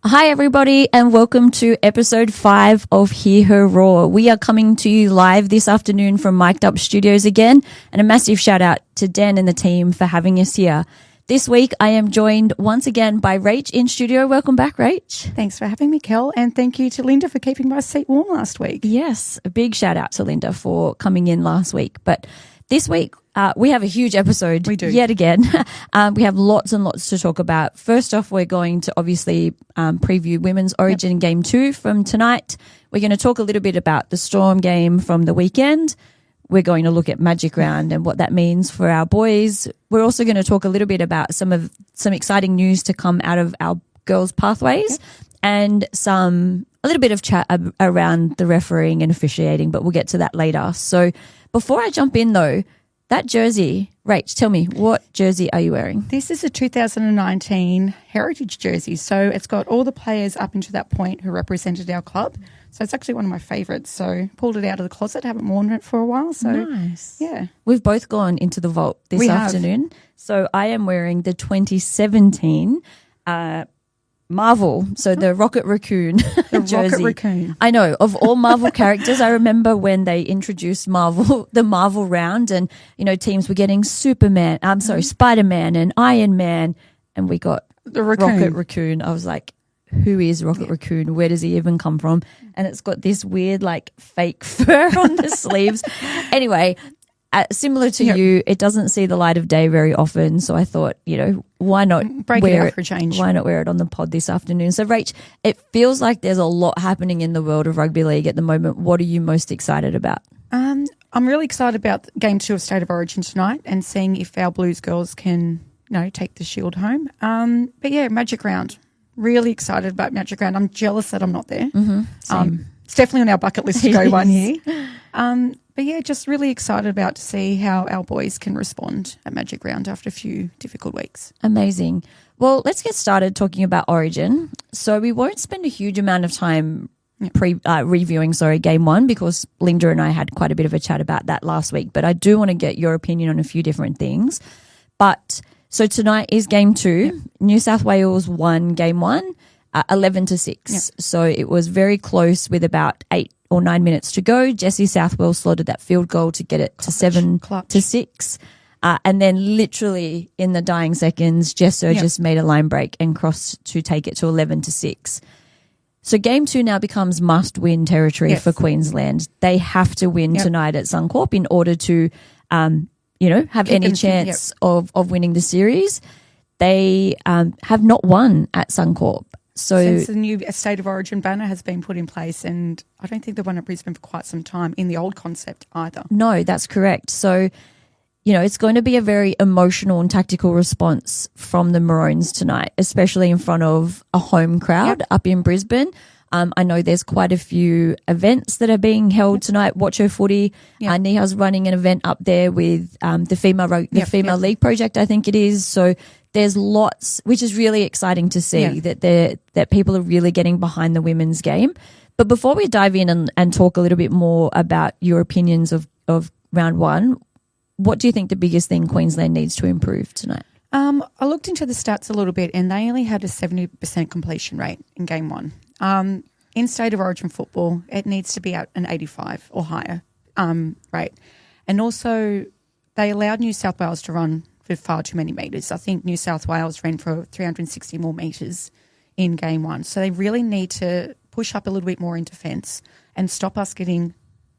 Hi, everybody, and welcome to episode 5 of Hear Her Roar. We are coming to you live this afternoon from Mic'd Up Studios again, and a massive shout out to Dan and the team for having us here. This week, I am joined once again by Rach in studio. Welcome back, Rach. Thanks for having me, Kel, and thank you to Linda for keeping my seat warm last week. Yes, a big shout out to Linda for coming in last week. But this week, we have a huge episode. We do. Yet again. We have lots and lots to talk about. First off, we're going to obviously preview Women's Origin Game 2 from tonight. We're going to talk a little bit about the Storm game from the weekend. We're going to look at Magic Round and what that means for our boys. We're also going to talk a little bit about some exciting news to come out of our girls' pathways and a little bit of chat around the refereeing and officiating, but we'll get to that later. So before I jump in though, that jersey, Rach, tell me, what jersey are you wearing? This is a 2019 heritage jersey. So it's got all the players up until that point who represented our club. So it's actually one of my favourites. So pulled it out of the closet, haven't worn it for a while. So nice. Yeah. We've both gone into the vault this afternoon. So I am wearing the 2017 Marvel, so the Rocket Raccoon jersey. Rocket Raccoon. I know, of all Marvel characters, I remember when they introduced the Marvel round and, teams were getting Spider-Man and Iron Man, and we got the Raccoon. Rocket Raccoon. I was like, who is Rocket Raccoon? Where does he even come from? And it's got this weird, fake fur on the sleeves. Anyway, similar to you, it doesn't see the light of day very often. So I thought, why not break it out for a change? Why not wear it on the pod this afternoon? So, Rach, it feels like there's a lot happening in the world of rugby league at the moment. What are you most excited about? I'm really excited about Game 2 of State of Origin tonight and seeing if our Blues girls can, take the shield home. But yeah, Magic Round. Really excited about Magic Round. I'm jealous that I'm not there. Mm-hmm. It's definitely on our bucket list to go one year. But yeah, just really excited about to see how our boys can respond at Magic Round after a few difficult weeks. Amazing. Well, let's get started talking about Origin. So we won't spend a huge amount of time reviewing Game 1 because Linda and I had quite a bit of a chat about that last week. But I do want to get your opinion on a few different things. So tonight is Game 2. Yep. New South Wales won Game 1 11-6. Yep. So it was very close with about 8 or 9 minutes to go. Jessie Southwell slotted that field goal to get it to 7-6. And then literally in the dying seconds, Jess Surgis made a line break and crossed to take it to 11-6. So Game 2 now becomes must-win territory for Queensland. They have to win tonight at Suncorp in order to have any chance of winning the series. They have not won at Suncorp. Since the new State of Origin banner has been put in place, and I don't think they've won at Brisbane for quite some time in the old concept either. No, that's correct. So, it's going to be a very emotional and tactical response from the Maroons tonight, especially in front of a home crowd up in Brisbane. I know there's quite a few events that are being held tonight. Watch Her Footy. Niha's running an event up there with the Female League Project, I think it is. So there's lots, which is really exciting to see that people are really getting behind the women's game. But before we dive in and talk a little bit more about your opinions of round 1, what do you think the biggest thing Queensland needs to improve tonight? I looked into the stats a little bit, and they only had a 70% completion rate in Game 1. In State of Origin football, it needs to be at an 85 or higher rate. And also, they allowed New South Wales to run for far too many metres. I think New South Wales ran for 360 more metres in Game 1. So they really need to push up a little bit more in defence and stop us getting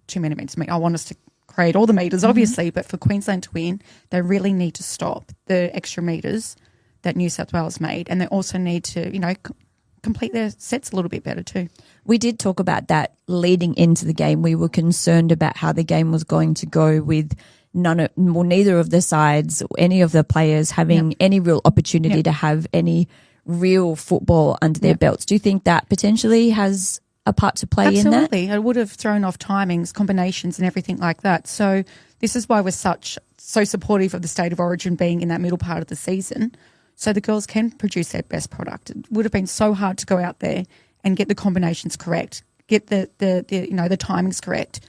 too many metres. I want us to create all the metres, obviously, but for Queensland to win, they really need to stop the extra metres that New South Wales made, and they also need to, complete their sets a little bit better too. We did talk about that leading into the game. We were concerned about how the game was going to go with neither of the sides, any of the players having any real opportunity to have any real football under their belts. Do you think that potentially has a part to play in that? Absolutely. It would have thrown off timings, combinations and everything like that. So this is why we're so supportive of the State of Origin being in that middle part of the season, so the girls can produce their best product. It would have been so hard to go out there and get the combinations correct, get the timings correct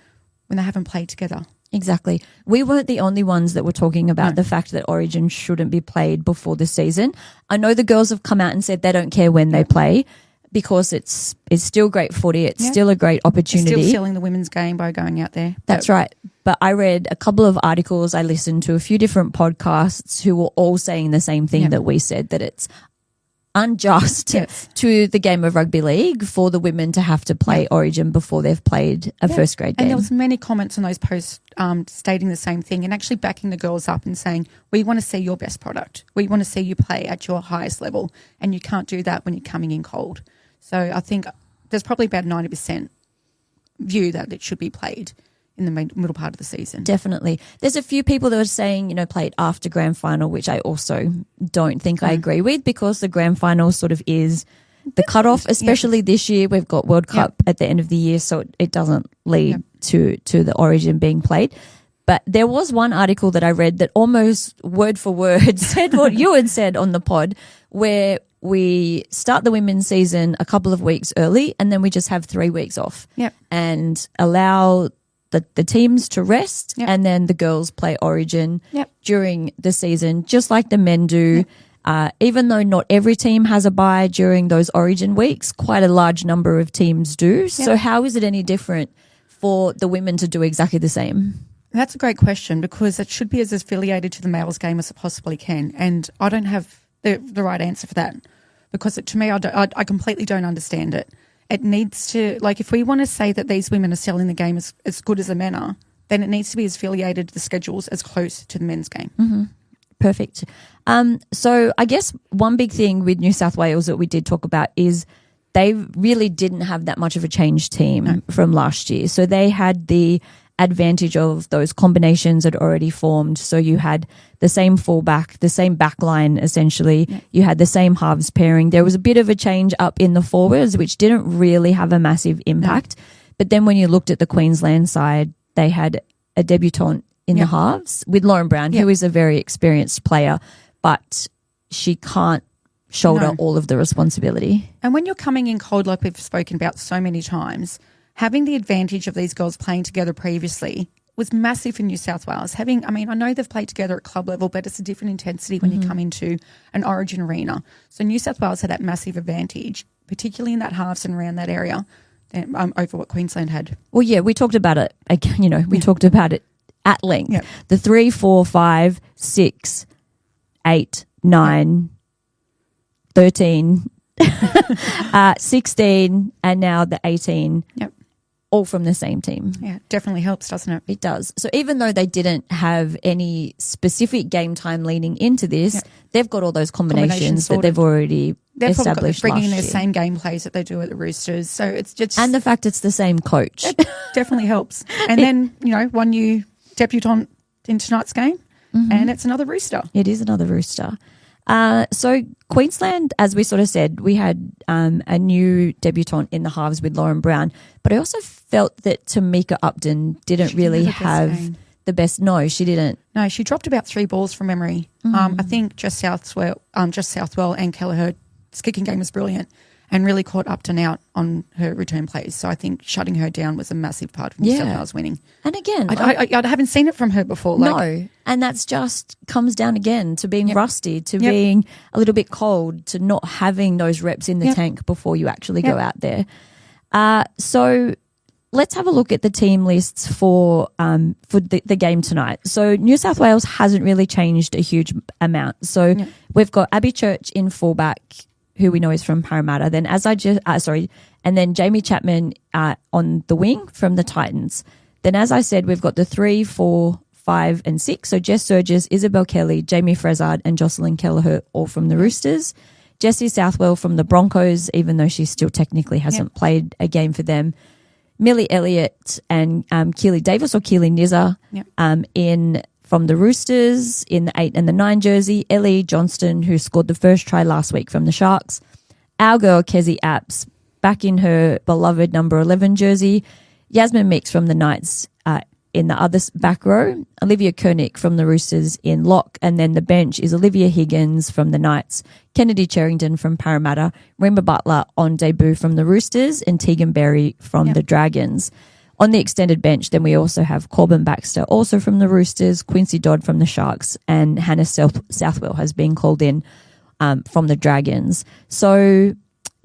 when they haven't played together. Exactly. We weren't the only ones that were talking about the fact that Origin shouldn't be played before the season. I know the girls have come out and said they don't care when they play, because it's still great footy. It's still a great opportunity. It's still selling the women's game by going out there. That's right. But I read a couple of articles. I listened to a few different podcasts who were all saying the same thing that we said, that it's unjust to the game of rugby league for the women to have to play Origin before they've played a first grade game. And there was many comments on those posts stating the same thing and actually backing the girls up and saying, we want to see your best product. We want to see you play at your highest level, and you can't do that when you're coming in cold. So I think there's probably about 90% view that it should be played in the middle part of the season. Definitely. There's a few people that are saying, play it after grand final, which I also don't think I agree with, because the grand final sort of is the cutoff, especially this year. We've got World Cup at the end of the year, so it doesn't lead to the Origin being played. But there was one article that I read that almost word for word said what you had said on the pod, where we start the women's season a couple of weeks early and then we just have 3 weeks off and allow the teams to rest, and then the girls play Origin during the season, just like the men do. Even though not every team has a bye during those Origin weeks, quite a large number of teams do. So how is it any different for the women to do exactly the same? That's a great question, because it should be as affiliated to the males game as it possibly can. And I don't have the right answer for that, because to me, I completely don't understand it. It needs to, if we want to say that these women are selling the game as good as the men are, then it needs to be as affiliated to the schedules as close to the men's game. Mm-hmm. Perfect. So I guess one big thing with New South Wales that we did talk about is they really didn't have that much of a change team from last year. So they had the advantage of those combinations had already formed. So you had the same fullback, the same back line essentially. Yeah. You had the same halves pairing. There was a bit of a change up in the forwards, which didn't really have a massive impact. No. But then when you looked at the Queensland side, they had a debutante in the halves with Lauren Brown, who is a very experienced player, but she can't shoulder all of the responsibility. And when you're coming in cold, like we've spoken about so many times, having the advantage of these girls playing together previously was massive for New South Wales. I know they've played together at club level, but it's a different intensity when you come into an Origin arena. So New South Wales had that massive advantage, particularly in that halves and around that area, over what Queensland had. Well, yeah, we talked about it. We talked about it at length. Yep. The 3, 4, 5, 6, 8, 9, 13, 16, and now the 18. Yep. All from the same team. Yeah, definitely helps, doesn't it? It does. So even though they didn't have any specific game time leading into this, they've got all those combinations that they've already established. They're bringing in their same game plays that they do at the Roosters. So it's just... And the fact it's the same coach. It definitely helps. And then, one new debutante in tonight's game, and it's another Rooster. It is another Rooster. So Queensland, as we sort of said, we had a new debutante in the halves with Lauren Brown, but I also felt that Tamika Upton didn't really have the best. No, she didn't. No, she dropped about 3 balls from memory. I think Jess Southwell and Kelleher's kicking game was brilliant and really caught Upton out on her return plays. So I think shutting her down was a massive part of New South Wales winning. And again, I haven't seen it from her before. No, and that's just comes down again to being rusty, to being a little bit cold, to not having those reps in the tank before you actually go out there. So let's have a look at the team lists for the game tonight. So New South Wales hasn't really changed a huge amount. So we've got Abby Church in fullback, who we know is from Parramatta. Then and then Jamie Chapman on the wing from the Titans. Then, as I said, we've got the 3, 4, 5, and 6. So Jess Surges, Isabel Kelly, Jamie Frezard, and Jocelyn Kelleher, all from the Roosters. Jessie Southwell from the Broncos, even though she still technically hasn't played a game for them. Millie Elliott and Keely Davis or Keely Nizza in from the Roosters in the 8 and the 9 jersey. Ellie Johnston, who scored the first try last week from the Sharks. Our girl, Kezzy Apps, back in her beloved number 11 jersey. Yasmin Meeks from the Knights in the other back row. Olivia Koenig from the Roosters in lock. And then the bench is Olivia Higgins from the Knights, Kennedy Cherrington from Parramatta, Rima Butler on debut from the Roosters, and Tegan Berry from the Dragons. On the extended bench, then we also have Corbin Baxter, also from the Roosters, Quincy Dodd from the Sharks, and Hannah Southwell has been called in from the Dragons. So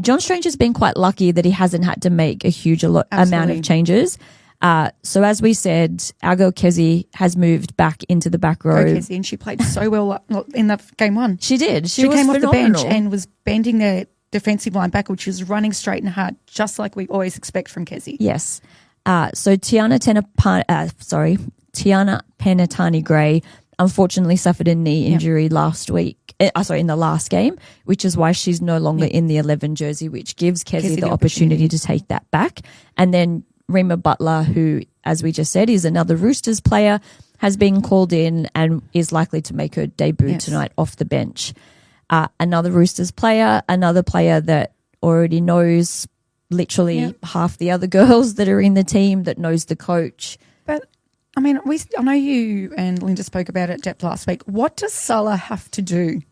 John Strange has been quite lucky that he hasn't had to make a huge amount of changes. So as we said, our girl Kezi has moved back into the back row. Kezi, and she played so well in the game one. She did. She came off the bench phenomenal. and was bending the defensive line back, which was running straight and hard, just like we always expect from Kezi. Yes. So Tiana Penatani-Gray unfortunately suffered a knee injury in the last game, which is why she's no longer in the 11 jersey, which gives Kezi the opportunity to take that back. And then Rima Butler, who, as we just said, is another Roosters player, has been called in and is likely to make her debut tonight off the bench. Another Roosters player, another player that already knows literally half the other girls that are in the team, that knows the coach. But, I mean, I know you and Linda spoke about it at depth last week. What does Salah have to do?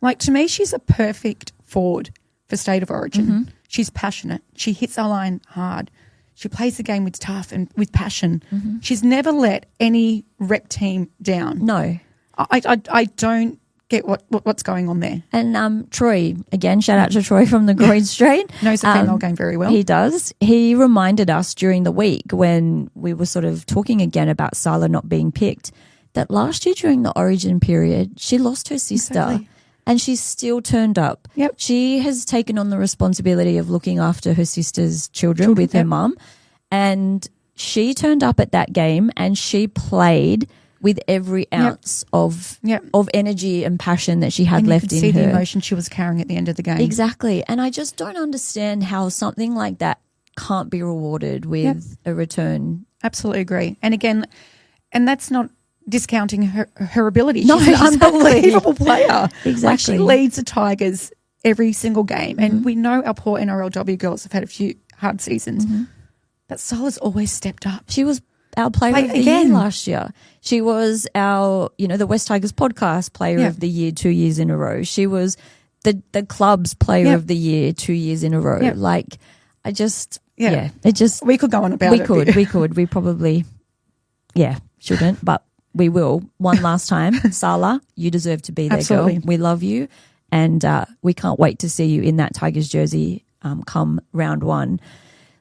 Like, to me, she's a perfect forward for State of Origin. Mm-hmm. She's passionate. She hits our line hard. She plays the game with tough and with passion. Mm-hmm. She's never let any rep team down. No. I don't get what's going on there. And Troy, again, shout out to Troy from the Groin Straight. Knows the female game very well. He does. He reminded us during the week when we were sort of talking again about Salah not being picked, that last year during the Origin period, she lost her sister. Exactly. And she's still turned up. Yep. She has taken on the responsibility of looking after her sister's children with her mum. And she turned up at that game and she played with every ounce of energy and passion that she had left in her. You could see the emotion she was carrying at the end of the game. Exactly. And I just don't understand how something like that can't be rewarded with a return. Absolutely agree. And again, and that's not discounting her ability. No, she's an unbelievable player. Exactly. Like, she leads the Tigers every single game. And we know our poor NRLW girls have had a few hard seasons. Mm-hmm. But Salah's always stepped up. She was our player of the year last year. She was our, the Wests Tigers podcast player of the year 2 years in a row. She was the club's player of the year 2 years in a row. Yep. Like, it just we could go on about it. We could. We probably shouldn't, but we will. One last time. Salah, you deserve to be there, Absolutely. girl. We love you, and we can't wait to see you in that Tigers jersey come round one.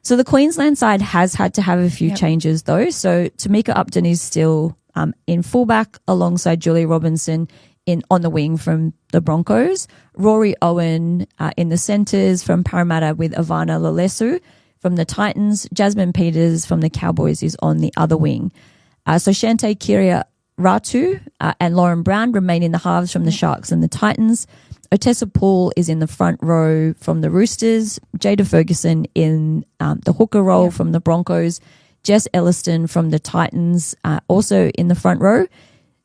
So the Queensland side has had to have a few changes, though. So Tamika Upton is still in fullback alongside Julie Robinson on the wing from the Broncos. Rory Owen in the centres from Parramatta with Ivana Lalesu from the Titans. Jasmine Peters from the Cowboys is on the other wing. So Shante Kiria Ratu and Lauren Brown remain in the halves from the Sharks and the Titans. Otessa Paul is in the front row from the Roosters. Jada Ferguson in the hooker role from the Broncos. Jess Elliston from the Titans also in the front row.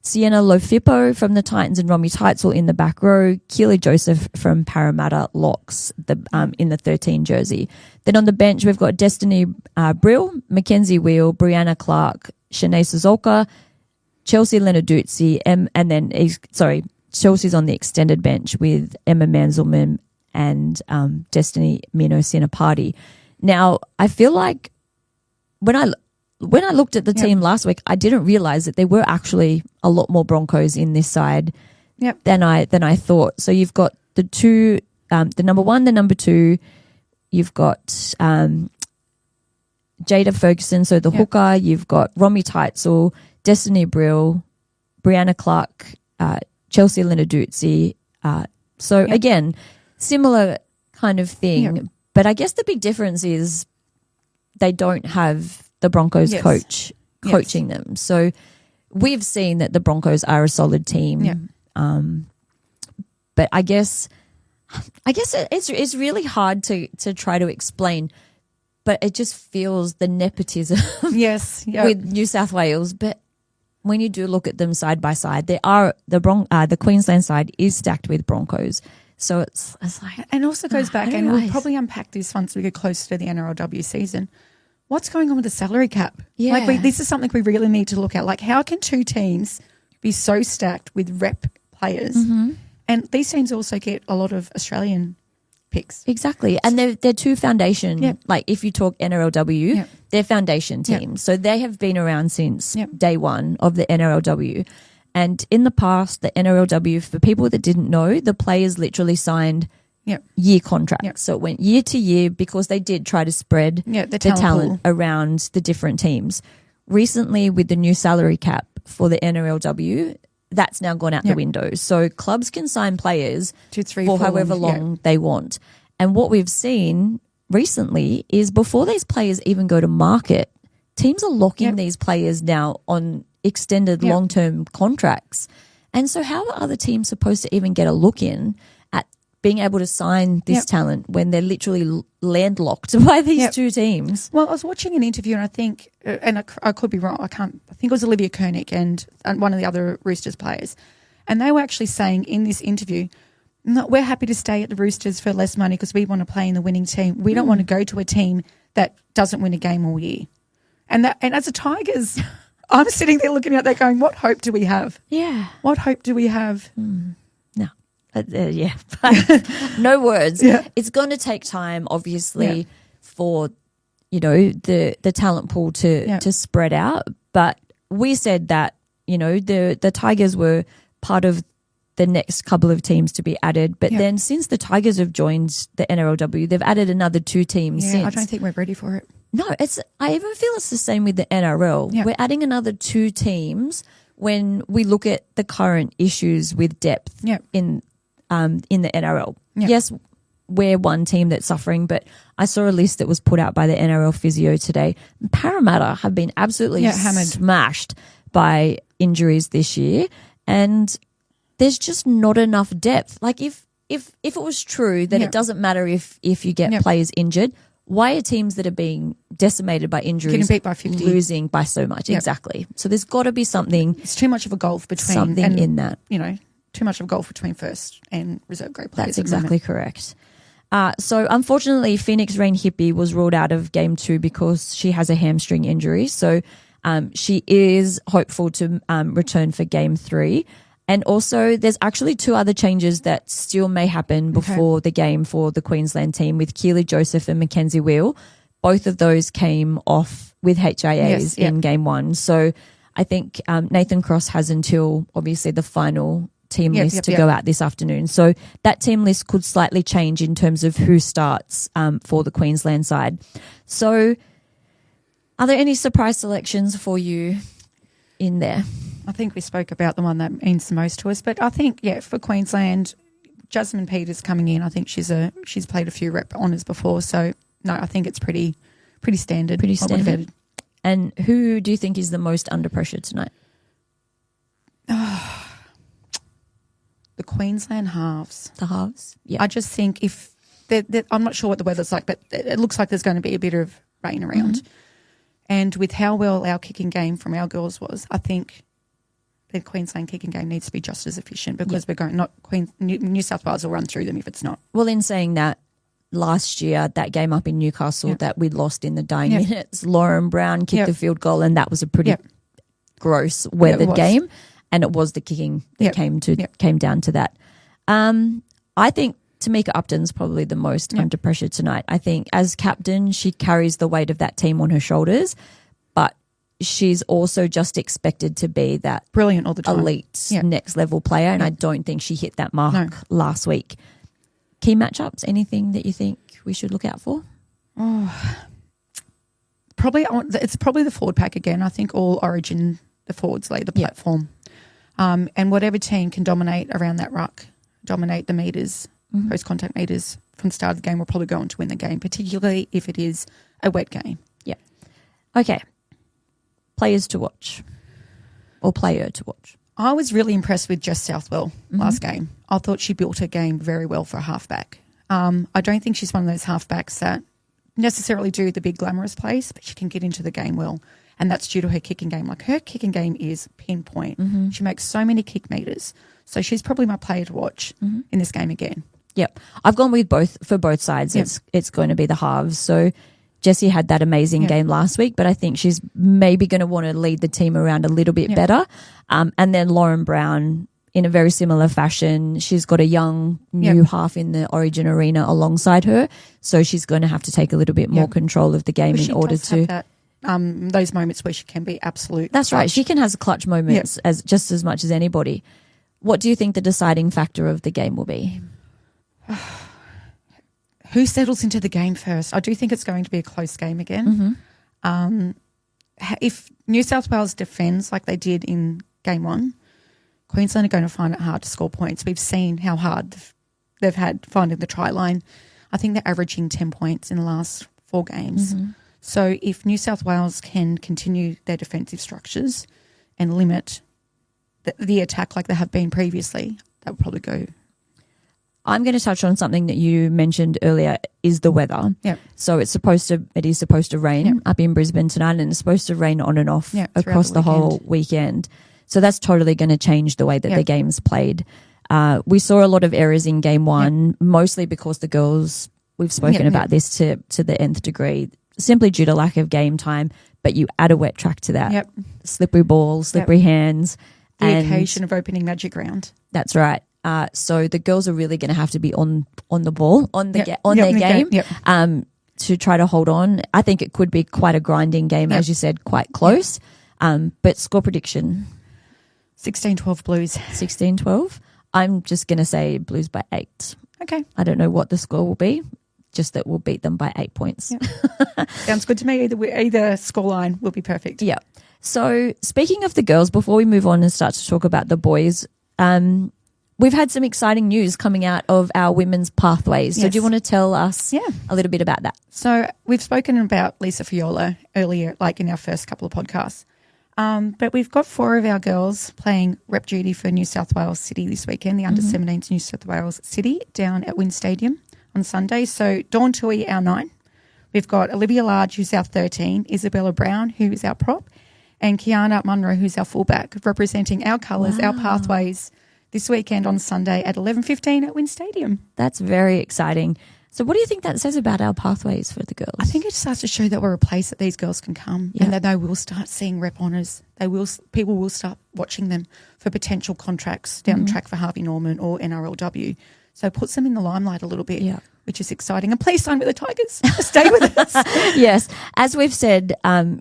Sienna Lofipo from the Titans and Romy Teitzel in the back row. Keely Joseph from Parramatta locks in the 13 jersey. Then on the bench, we've got Destiny Brill, Mackenzie Wheel, Brianna Clark, Shanae Suzuka, Chelsea Lenarduzzi, Chelsea's on the extended bench with Emma Manzelman and Destiny Mino Sinapati. Now, I feel like when I looked at the team last week, I didn't realize that there were actually a lot more Broncos in this side than I thought. So you've got the two, the number one, the number two. You've got Jada Ferguson, so the hooker. You've got Romy Teitzel, Destiny Brill, Brianna Clark, Chelsea Lenarduzzi. Again, similar kind of thing. But I guess the big difference is they don't have the Broncos coach coaching them. So we've seen that the Broncos are a solid team. But I guess it's really hard to try to explain. But it just feels the nepotism with New South Wales. But when you do look at them side by side, the Queensland side is stacked with Broncos. So it's like, and also goes back, and we'll probably unpack this once we get closer to the NRLW season. What's going on with the salary cap? Yeah. Like this is something we really need to look at. Like, how can two teams be so stacked with rep players? Mm-hmm. And these teams also get a lot of Australian picks. Exactly. And they're two foundation, like if you talk NRLW, they're foundation teams. So they have been around since day one of the NRLW. And in the past, the NRLW, for people that didn't know, the players literally signed year contracts. Yep. So it went year to year because they did try to spread the talent around the different teams. Recently, with the new salary cap for the NRLW, that's now gone out the window. So clubs can sign players 2, 3, for 4, however long they want. And what we've seen recently is before these players even go to market, teams are locking these players now on extended long-term contracts. And so how are other teams supposed to even get a look in at being able to sign this talent when they're literally landlocked by these two teams? Well, I was watching an interview and I think, and I could be wrong, I think it was Olivia Koenig and one of the other Roosters players. And they were actually saying in this interview, no, we're happy to stay at the Roosters for less money because we want to play in the winning team. We don't want to go to a team that doesn't win a game all year. And as a Tigers, I'm sitting there looking at that going, what hope do we have? Yeah. What hope do we have? No. No words. Yeah. It's going to take time, obviously, for, the talent pool to spread out. But we said that, the Tigers were part of the next couple of teams to be added. But then since the Tigers have joined the NRLW, they've added another 2 teams since. I don't think we're ready for it. No, I even feel it's the same with the NRL. Yeah. We're adding another 2 teams when we look at the current issues with depth in the NRL. Yeah. Yes, we're one team that's suffering, but I saw a list that was put out by the NRL physio today. Parramatta have been absolutely hammered, smashed by injuries this year, and there's just not enough depth. Like if it was true that it doesn't matter if you get players injured, why are teams that are being decimated by injuries getting beat by 50, losing by so much? Exactly. So there's got to be something. It's too much of a gulf between something in that. Too much of a gulf between first and reserve grade players. That's exactly correct. So unfortunately, Phoenix Rain Hippie was ruled out of game 2 because she has a hamstring injury. So she is hopeful to return for game 3. And also there's actually 2 other changes that still may happen before the game for the Queensland team with Keely Joseph and Mackenzie Wheel. Both of those came off with HIAs in game 1. So I think Nathan Cross has until obviously the final team list to go out this afternoon. So that team list could slightly change in terms of who starts for the Queensland side. So are there any surprise selections for you in there? I think we spoke about the one that means the most to us, but I think for Queensland, Jasmine Peters coming in. I think she's played a few rep honours before, so no, I think it's pretty standard. Pretty standard. And who do you think is the most under pressure tonight? The Queensland halves. The halves. Yeah. I just think I'm not sure what the weather's like, but it looks like there's going to be a bit of rain around. And with how well our kicking game from our girls was, I think the Queensland kicking game needs to be just as efficient because we're going New South Wales will run through them if it's not. Well, in saying that, last year, that game up in Newcastle that we lost in the dying minutes, Lauren Brown kicked the field goal, and that was a pretty gross weathered game, and it was the kicking that came down to that. I think Tamika Upton's probably the most under pressure tonight. I think as captain, she carries the weight of that team on her shoulders, but she's also just expected to be that brilliant all the time, elite next level player, and I don't think she hit that mark last week. Key matchups, anything that you think we should look out for? It's probably the forward pack again. I think all Origin, the forwards lay the platform. And whatever team can dominate around that ruck, dominate the meters, post-contact meters from the start of the game will probably go on to win the game, particularly if it is a wet game. Yeah. Okay. Players to watch or player to watch. I was really impressed with Jess Southwell last game. I thought she built her game very well for a halfback. I don't think she's one of those halfbacks that necessarily do the big glamorous plays, but she can get into the game well. And that's due to her kicking game. Like her kicking game is pinpoint. She makes so many kick meters. So she's probably my player to watch in this game again. Yep. I've gone with both sides. Yep. It's going to be the halves. So Jessie had that amazing game last week, but I think she's maybe going to want to lead the team around a little bit better. And then Lauren Brown in a very similar fashion. She's got a young new half in the Origin arena alongside her. So she's going to have to take a little bit more control of the game in order to have that, those moments where she can be absolute. That's clutch. Right. She can have clutch moments as just as much as anybody. What do you think the deciding factor of the game will be? who settles into the game first. I do think it's going to be a close game again. If New South Wales defends like they did in game 1, Queensland are going to find it hard to score points. We've seen how hard they've had finding the try line. I think they're averaging 10 points in the last 4 games. So if New South Wales can continue their defensive structures and limit the attack like they have been previously, that would probably go. I'm going to touch on something that you mentioned earlier is the weather. Yep. So it is supposed to rain up in Brisbane tonight, and it's supposed to rain on and off across the whole weekend. So that's totally going to change the way that the game's played. We saw a lot of errors in game 1, mostly because the girls, we've spoken about this to the nth degree, simply due to lack of game time, but you add a wet track to that. Slippery balls, slippery hands. The occasion of opening Magic Round. That's right. So the girls are really going to have to be on the ball, on their game to try to hold on. I think it could be quite a grinding game, as you said, quite close. But score prediction? 16-12 Blues. 16-12. I'm just going to say Blues by 8. Okay. I don't know what the score will be, just that we'll beat them by 8 points. Sounds good to me. Either scoreline will be perfect. Yeah. So speaking of the girls, before we move on and start to talk about the boys, we've had some exciting news coming out of our women's pathways. So do you want to tell us a little bit about that? So we've spoken about Lisa Fiola earlier, like in our first couple of podcasts. But we've got 4 of our girls playing rep duty for New South Wales City this weekend, the under-17s New South Wales City down at Wests Stadium on Sunday. So Dawn Tui, our 9. We've got Olivia Large, who's our 13, Isabella Brown, who is our prop, and Kiana Munro, who's our fullback, representing our colours, our pathways, this weekend on Sunday at 11:15 at Wests Stadium. That's very exciting. So what do you think that says about our pathways for the girls? I think it starts to show that we're a place that these girls can come and that they will start seeing rep honours. People will start watching them for potential contracts down the track for Harvey Norman or NRLW. So it puts them in the limelight a little bit, which is exciting. And please sign with the Tigers. Stay with us. Yes. As we've said,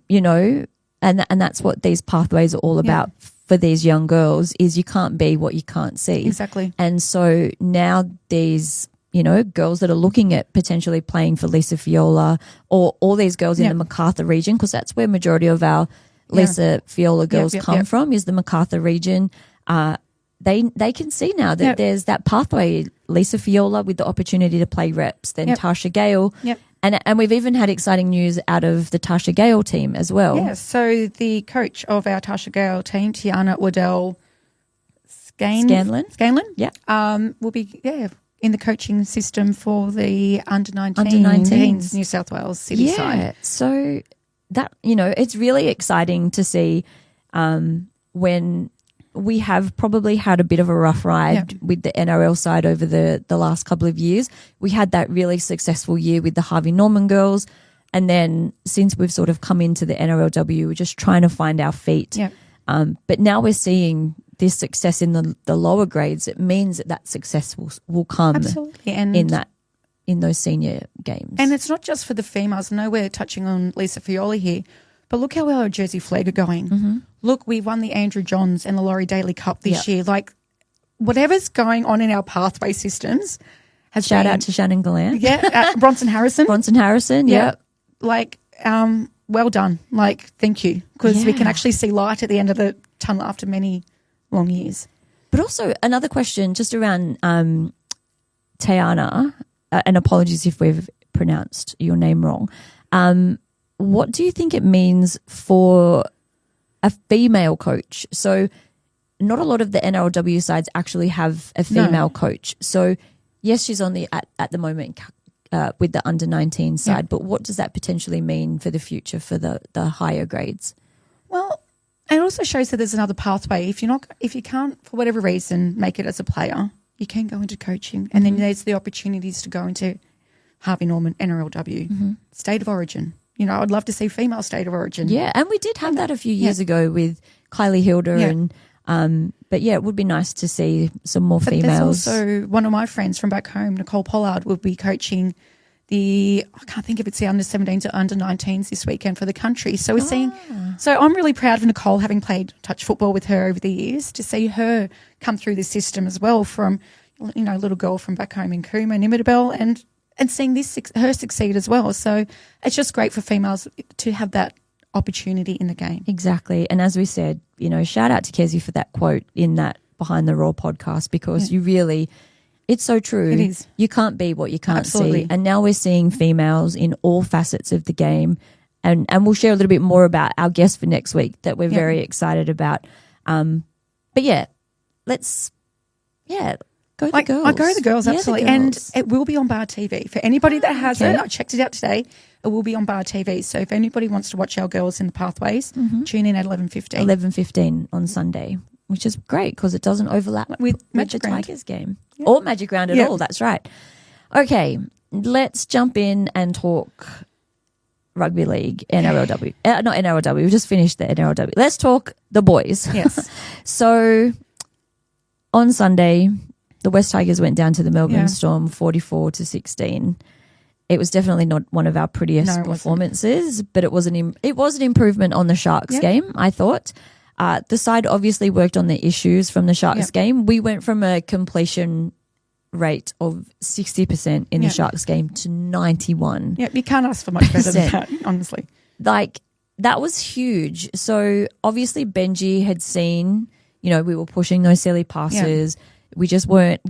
you know, and that's what these pathways are all about for these young girls, is you can't be what you can't see. Exactly. And so now these, you know, girls that are looking at potentially playing for Lisa Fiola or all these girls in the Macarthur region, because that's where majority of our Lisa Fiola girls come from, is the Macarthur region. They can see now that there's that pathway, Lisa Fiola with the opportunity to play reps, then Tasha Gale. And we've even had exciting news out of the Tasha Gale team as well. Yeah, so the coach of our Tasha Gale team, Tiana Waddell Scanlon, will be in the coaching system for the under-19s New South Wales City side. So that, you know, it's really exciting to see when we have probably had a bit of a rough ride with the NRL side over the last couple of years. We had that really successful year with the Harvey Norman girls. And then since we've sort of come into the NRLW, we're just trying to find our feet. But now we're seeing this success in the lower grades. It means that success will come and in those senior games. And it's not just for the females. I know we're touching on Lisa Fiola here, but look how well our Jersey Flag are going. Look, we won the Andrew Johns and the Laurie Daly Cup this year. Like, whatever's going on in our pathway systems has Shout out to Shannon Gallant. Bronson Harrison. Like, well done. Like, thank you. Because we can actually see light at the end of the tunnel after many long years. But also another question just around Tiana, and apologies if we've pronounced your name wrong. What do you think it means for a female coach? So not a lot of the NRLW sides actually have a female coach. So yes, she's on the at the moment with the under-19 side, but what does that potentially mean for the future for the higher grades? Well, it also shows that there's another pathway. If you can't, for whatever reason, make it as a player, you can go into coaching, and then there's the opportunities to go into Harvey Norman, NRLW, State of Origin. You know, I'd love to see female State of Origin. Yeah, and we did have that a few years ago with Kylie Hilder and but it would be nice to see some more females. There's also one of my friends from back home, Nicole Pollard, will be coaching I can't think if it's the under-17s or under-19s this weekend for the country. So we're seeing, so I'm really proud of Nicole, having played touch football with her over the years, to see her come through the system as well from, you know, little girl from back home in Cooma, Nimidabel, and and seeing her succeed as well. So it's just great for females to have that opportunity in the game. Exactly. And as we said, shout out to Kezi for that quote in that Behind the Raw podcast, because it's so true. It is. You can't be what you can't Absolutely. see. And now we're seeing females in all facets of the game. And we'll share a little bit more about our guest for next week that we're very excited about. But yeah, let's go the girls. I go the girls, Yeah, absolutely. the And girls. it will be on Bar TV. For anybody that has okay. it, I checked it out today, it will be on Bar TV. So if anybody wants to watch our girls in the pathways, tune in at 11:15. 11:15 on Sunday, which is great because it doesn't overlap With the Magic Round. Tigers game or Magic Round at all. That's right. Okay, let's jump in and talk rugby league, NRLW. Not NRLW, we just finished the NRLW. Let's talk the boys. Yes. So on Sunday, the Wests Tigers went down to the Melbourne Storm 44-16. It was definitely not one of our prettiest performances, but it was an improvement on the Sharks game, I thought. The side obviously worked on the issues from the Sharks game. We went from a completion rate of 60% in the Sharks game to 91%. Yeah, you can't ask for much better than that, honestly. Like, that was huge. So obviously Benji had seen, we were pushing those silly passes. We just weren't,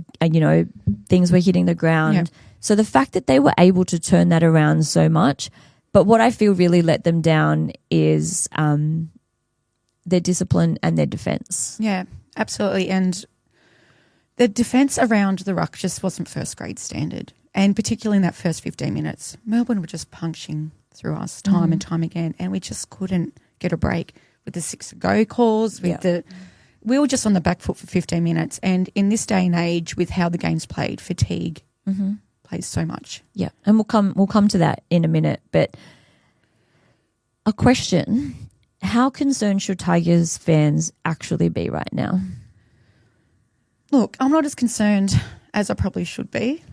things were hitting the ground. Yeah. So the fact that they were able to turn that around so much, but what I feel really let them down is their discipline and their defence. Yeah, absolutely. And the defence around the ruck just wasn't first grade standard. And particularly in that first 15 minutes, Melbourne were just punching through us time and time again. And we just couldn't get a break with the 6-go calls, we were just on the back foot for 15 minutes. And in this day and age, with how the game's played, fatigue plays so much. Yeah, and we'll come to that in a minute. But a question: how concerned should Tigers fans actually be right now? Look, I'm not as concerned as I probably should be,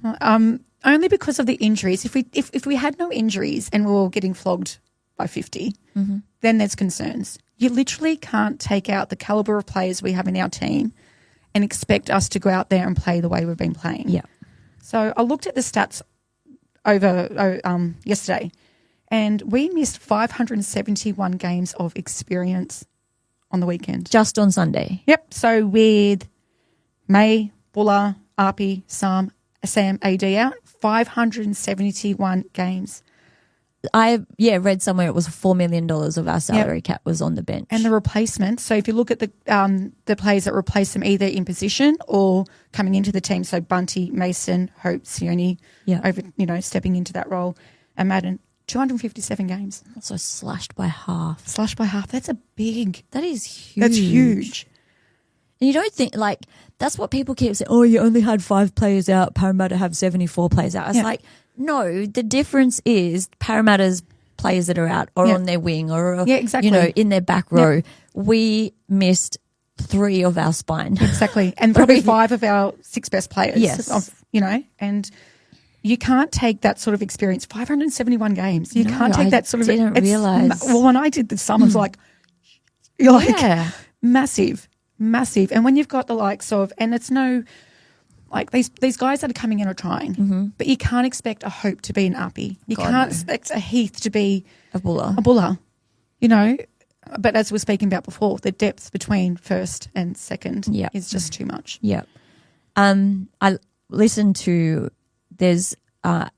only because of the injuries. If we had no injuries and we were getting flogged by 50, then there's concerns. You literally can't take out the calibre of players we have in our team and expect us to go out there and play the way we've been playing. Yeah. So I looked at the stats over yesterday, and we missed 571 games of experience on the weekend. Just on Sunday? Yep. So with May, Buller, Arpi, Sam, AD out, 571 games. I read somewhere it was $4 million of our salary cap was on the bench. And the replacements, so if you look at the players that replace them either in position or coming into the team, so Bunty, Mason, Hope, Sione, over stepping into that role, and Madden, 257 games. So slashed by half. That is huge. That's huge. And you don't think, that's what people keep saying, oh, you only had 5 players out, Parramatta have 74 players out. It's like, no, the difference is Parramatta's players that are out or on their wing or, exactly. in their back row. We missed 3 of our spine. Exactly. And probably 5 of our 6 best players. Yes. And you can't take that sort of experience. 571 games. You can't take that sort of... I didn't realise. Well, when I did the sum, I was like, you're like, massive. And when you've got the likes of, and it's no... Like these guys that are coming in are trying, but you can't expect a Hope to be an Arpi. You can't expect a Heath to be a Buller. But as we were speaking about before, the depth between first and second is just too much. Yeah. I listened to, there's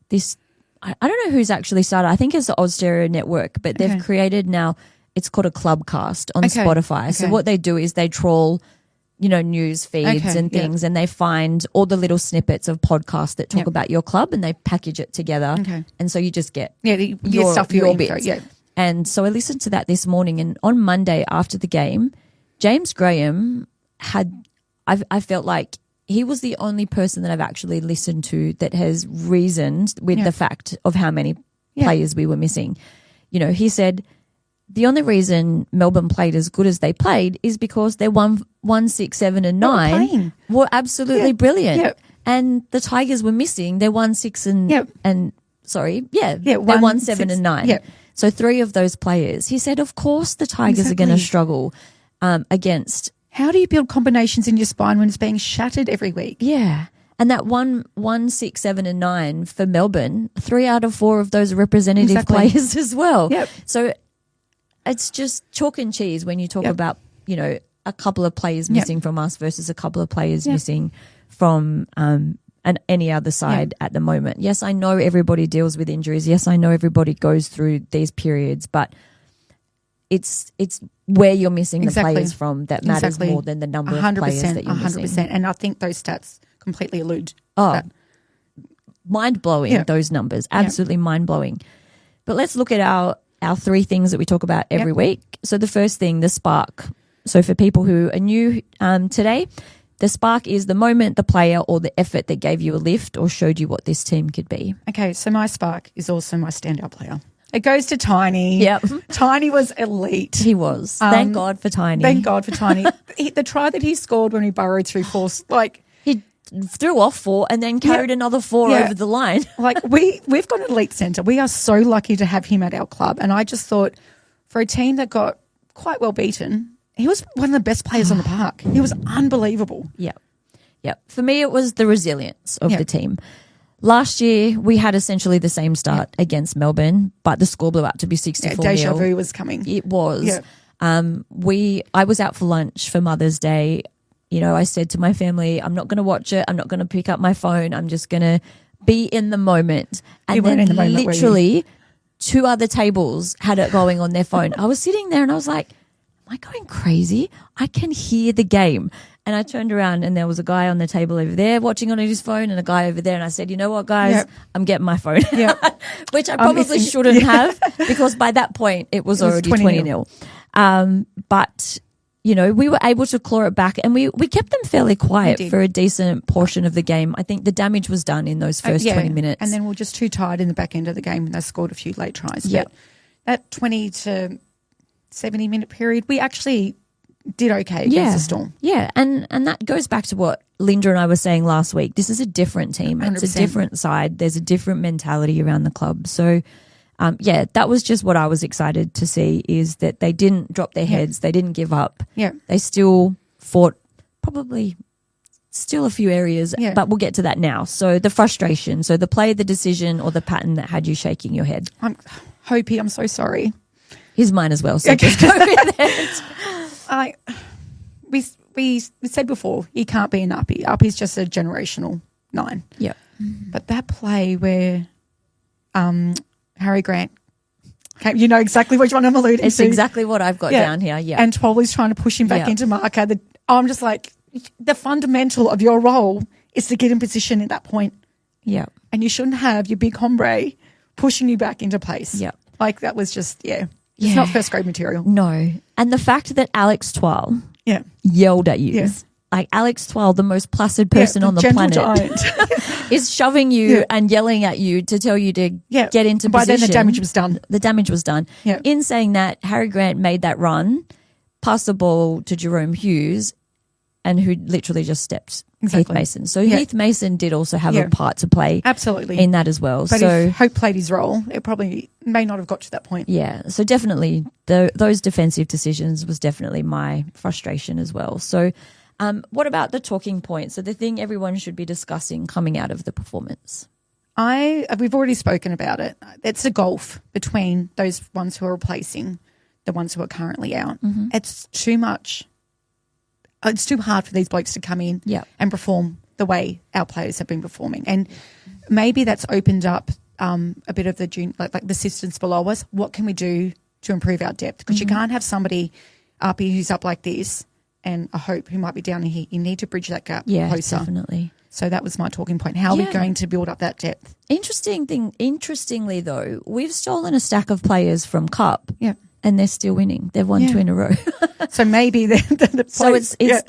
this, I don't know who's actually started, I think it's the Oz Stereo Network, but they've created now, it's called a Clubcast on Spotify. Okay. So what they do is they trawl news feeds and things, and they find all the little snippets of podcasts that talk about your club, and they package it together. Okay. And so you just get your stuff, your bits. Yeah. And so I listened to that this morning, and on Monday after the game, James Graham I felt like he was the only person that I've actually listened to that has reasoned with the fact of how many players we were missing. He said, the only reason Melbourne played as good as they played is because they won 1, 6, 7 and 9 were absolutely brilliant. Yep. And the Tigers were missing. They won 6 and they won 7 and 9. Yep. So 3 of those players. He said, of course the Tigers are going to struggle against. How do you build combinations in your spine when it's being shattered every week? Yeah. And that 1, 6, 7, and 9 for Melbourne, 3 out of 4 of those are representative players as well. Yep. So it's just chalk and cheese when you talk about, you know, a couple of players missing from us versus a couple of players missing from any other side at the moment. Yes, I know everybody deals with injuries. Yes, I know everybody goes through these periods, but it's where you're missing the players from that matters more than the number of players that you're missing. 100%. And I think those stats completely allude that. Mind-blowing, those numbers. Absolutely mind-blowing. But let's look at our 3 things that we talk about every week. So the first thing, the spark. So for people who are new today, the spark is the moment, the player, or the effort that gave you a lift or showed you what this team could be. Okay, so my spark is also my standout player. It goes to Tiny. Yep. Tiny was elite. He was. Thank God for Tiny. Thank God for Tiny. The try that he scored when he burrowed through 4, he threw off 4 and then carried another 4 over the line. We've got an elite centre. We are so lucky to have him at our club. And I just thought, for a team that got quite well beaten, he was one of the best players on the park. He was unbelievable. Yep. For me, it was the resilience of the team. Last year, we had essentially the same start against Melbourne, but the score blew out to be 64-0. Deja vu was coming. It was. I was out for lunch for Mother's Day. You know, I said to my family, I'm not going to watch it. I'm not going to pick up my phone. I'm just going to be in the moment. And then in the moment, literally 2 other tables had it going on their phone. I was sitting there and I was like, am I going crazy? I can hear the game. And I turned around and there was a guy on the table over there watching on his phone and a guy over there. And I said, you know what, guys, I'm getting my phone. Which I probably shouldn't have, because by that point it was already 20-0. But, you know, we were able to claw it back and we kept them fairly quiet for a decent portion of the game. I think the damage was done in those first 20 minutes. And then we were just too tired in the back end of the game and they scored a few late tries. But that 20 to 70-minute period, we actually did okay against the Storm. Yeah, and that goes back to what Linda and I were saying last week. This is a different team. 100%. It's a different side. There's a different mentality around the club. So, that was just what I was excited to see, is that they didn't drop their heads. They didn't give up. Yeah. They still fought, probably still a few areas, but we'll get to that now. So the frustration, so the play, the decision, or the pattern that had you shaking your head. Hopi, I'm so sorry. He's mine as well, so just go with it. We said before, he can't be an uppie. Uppie's just a generational 9. Yeah. But that play where Harry Grant came, you know exactly which one I'm alluding to. It's exactly what I've got down here, And Twaley's trying to push him back into marker. I'm just like, the fundamental of your role is to get in position at that point. Yeah. And you shouldn't have your big hombre pushing you back into place. Yeah. Like that was just, It's not first grade material. No. And the fact that Alex Twal yelled at you. Yes. Like Alex Twal, the most placid person on the planet, is shoving you and yelling at you to tell you to get into position. By then the damage was done. The damage was done. Yeah. In saying that, Harry Grant made that run, passed the ball to Jerome Hughes, and who literally just stepped Heath Mason. So Heath Mason did also have a part to play in that as well. But if Hope played his role, it probably may not have got to that point. Yeah, so definitely those defensive decisions was definitely my frustration as well. So what about the talking points? So the thing everyone should be discussing coming out of the performance? We've already spoken about it. It's a gulf between those ones who are replacing the ones who are currently out. Mm-hmm. It's too much. It's too hard for these blokes to come in and perform the way our players have been performing. And maybe that's opened up a bit of the like the assistants below us. What can we do to improve our depth? Because you can't have somebody up here who's up like this and a Hope who might be down here. You need to bridge that gap closer. Definitely. So that was my talking point. How are we going to build up that depth? Interestingly, though, we've stolen a stack of players from Cup. Yeah. And they're still winning. They've won 2 in a row. So maybe it's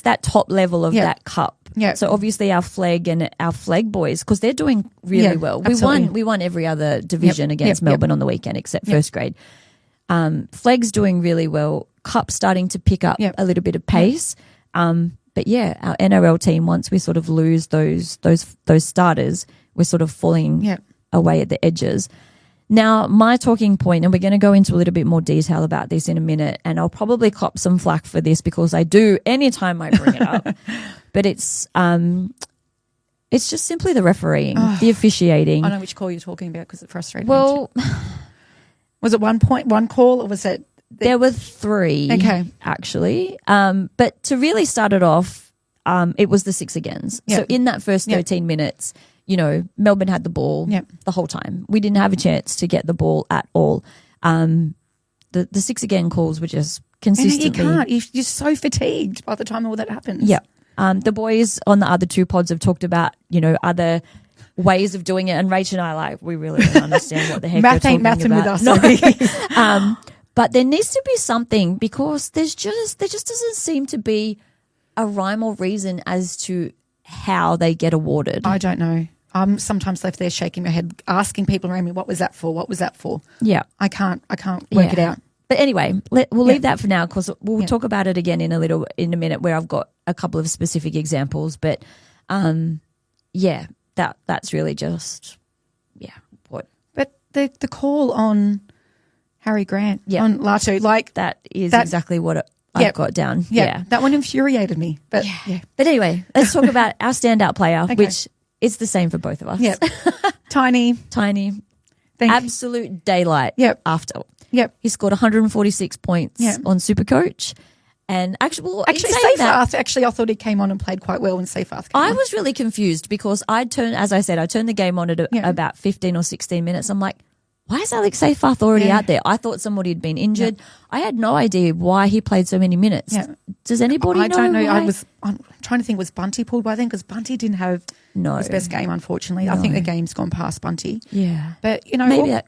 that top level of that cup. Yeah. So obviously our flag boys, because they're doing really well. We won every other division against Melbourne on the weekend except first grade. Flag's doing really well. Cup's starting to pick up a little bit of pace. But our NRL team, once we sort of lose those starters, we're sort of falling away at the edges. Now, my talking point, and we're going to go into a little bit more detail about this in a minute, and I'll probably cop some flack for this because I do anytime I bring it up, but it's It's just simply the refereeing, the officiating. I know which call you're talking about because it frustrated me. Well, was it one call, or was it? There were 3, actually. But to really start it off, it was the 6 agains. Yep. So in that first 13 minutes, you know, Melbourne had the ball the whole time. We didn't have a chance to get the ball at all. The 6 again calls were just consistently. And you can't. You're so fatigued by the time all that happens. Yeah. The boys on the other 2 pods have talked about, you know, other ways of doing it. And Rach and I, we really don't understand what the heck Math we're ain't talking mathing about. with us. But there needs to be something, because there just doesn't seem to be a rhyme or reason as to how they get awarded. I don't know. I'm sometimes left there shaking my head, asking people around me, what was that for? What was that for? Yeah. I can't work it out. But anyway, we'll leave that for now, because we'll talk about it again in a minute, where I've got a couple of specific examples. But that's really just what. But the call on Harry Grant on Latu, that is exactly what I've got down. Yeah, that one infuriated me. But But anyway, let's talk about our standout player, which is the same for both of us. Yeah, Tiny, absolute daylight. After. Yep. He scored 146 points on Supercoach. And actually Seyfarth, I thought he came on and played quite well when Seyfarth came on. I was really confused, because I turned the game on at about 15 or 16 minutes. I'm like, why is Alex Seyfarth already out there? I thought somebody had been injured. I had no idea why he played so many minutes. Does anybody know? I don't know. Why? I'm trying to think, was Bunty pulled by then? Because Bunty didn't have his best game, unfortunately. I think the game's gone past Bunty. Yeah. But, you know, maybe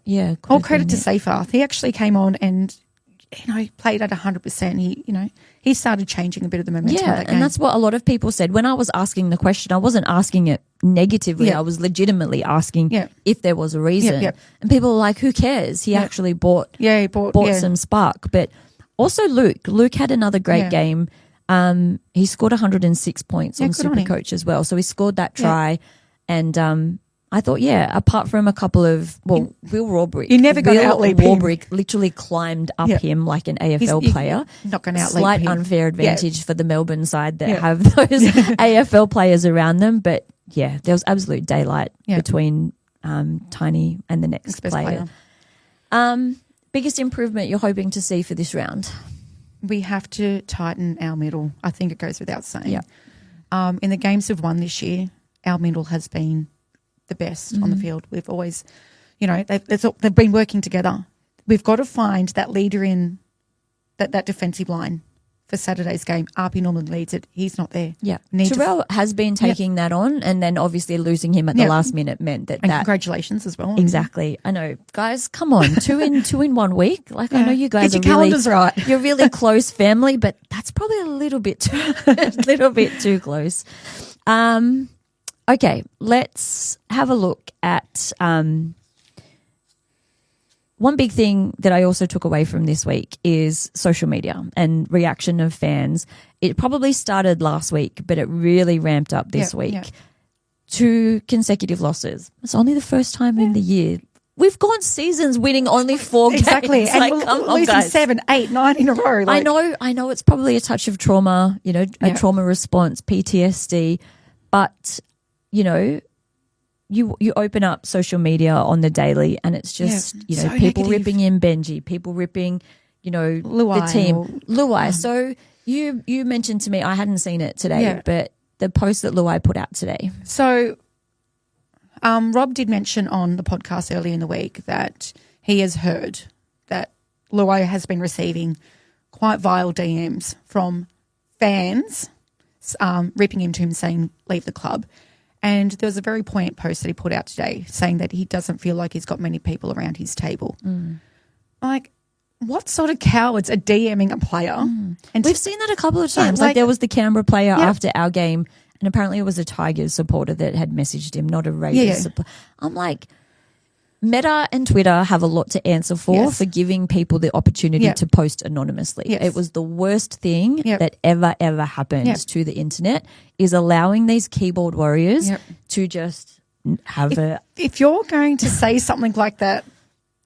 all credit to Seyfarth. He actually came on and, you know, played at 100%. He started changing a bit of the momentum of that game. And that's what a lot of people said. When I was asking the question, I wasn't asking it negatively. I was legitimately asking if there was a reason. And people were like, who cares? He actually bought some spark. But also Luke had another great game. He scored 106 points on Supercoach as well. So he scored that try. And I thought, apart from a couple of, Will Rawbrick. You never got to outleap him. Rawbrick literally climbed up him like an AFL player. Not going to outleap Slight him. Unfair advantage for the Melbourne side that have those AFL players around them. But, there was absolute daylight between Tiny and the next player. Biggest improvement you're hoping to see for this round? We have to tighten our middle. I think it goes without saying. In the games we've won this year, our middle has been the best on the field. We've always, they've been working together. We've got to find that leader in that defensive line for Saturday's game. Arpy normally leads it. He's not there. Yeah. Terrell has been taking that on, and then obviously losing him at the last minute meant that. And congratulations as well. Exactly. I know. Guys, come on. two in 1 week. I know you guys Get your calendars right. You're really close family, but that's probably a little bit too close. Okay, let's have a look at one big thing that I also took away from this week is social media and reaction of fans. It probably started last week, but it really ramped up this week. 2 consecutive losses. It's only the first time in the year. We've gone seasons winning only 4 games. Exactly. And come on, losing guys. 7, 8, 9 in a row. I know it's probably a touch of trauma, a trauma response, PTSD, but you open up social media on the daily and it's just, so people negative. ripping in Benji, people ripping, Luai the team. Luai. So you mentioned to me, I hadn't seen it today, but the post that Luai put out today. So Rob did mention on the podcast earlier in the week that he has heard that Luai has been receiving quite vile DMs from fans ripping into him saying, leave the club. And there was a very poignant post that he put out today saying that he doesn't feel like he's got many people around his table. Like, what sort of cowards are DMing a player? And we've seen that a couple of times. Like there was the Canberra player after our game, and apparently it was a Tigers supporter that had messaged him, not a Raiders supporter. I'm like, Meta and Twitter have a lot to answer for giving people the opportunity to post anonymously. It was the worst thing that ever happened to the internet, is allowing these keyboard warriors to just have If you're going to say something like that,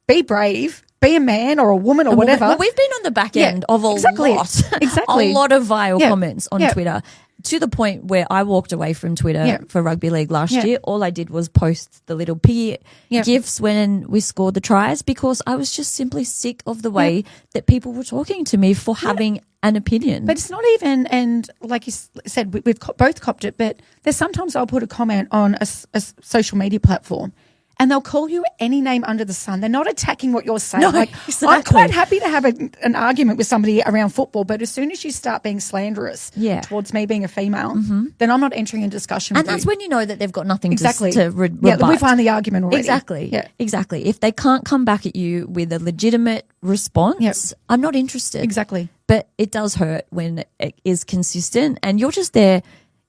be brave, be a man or a woman or whatever. Well, we've been on the back end of a lot of vile comments on Twitter. to the point where I walked away from Twitter for rugby league last year. All I did was post the little piggy gifs when we scored the tries, because I was just simply sick of the way that people were talking to me for having an opinion. But it's not even, and like you said, we've both copped it, but there's sometimes I'll put a comment on a social media platform and they'll call you any name under the sun. They're not attacking what you're saying. No, like, exactly. I'm quite happy to have an argument with somebody around football, but as soon as you start being slanderous towards me being a female, then I'm not entering a discussion with you. And that's when you know that they've got nothing exactly. to rebut. Yeah, we've won the argument already. Exactly. Yeah. Exactly. If they can't come back at you with a legitimate response, I'm not interested. Exactly. But it does hurt when it is consistent and you're just there,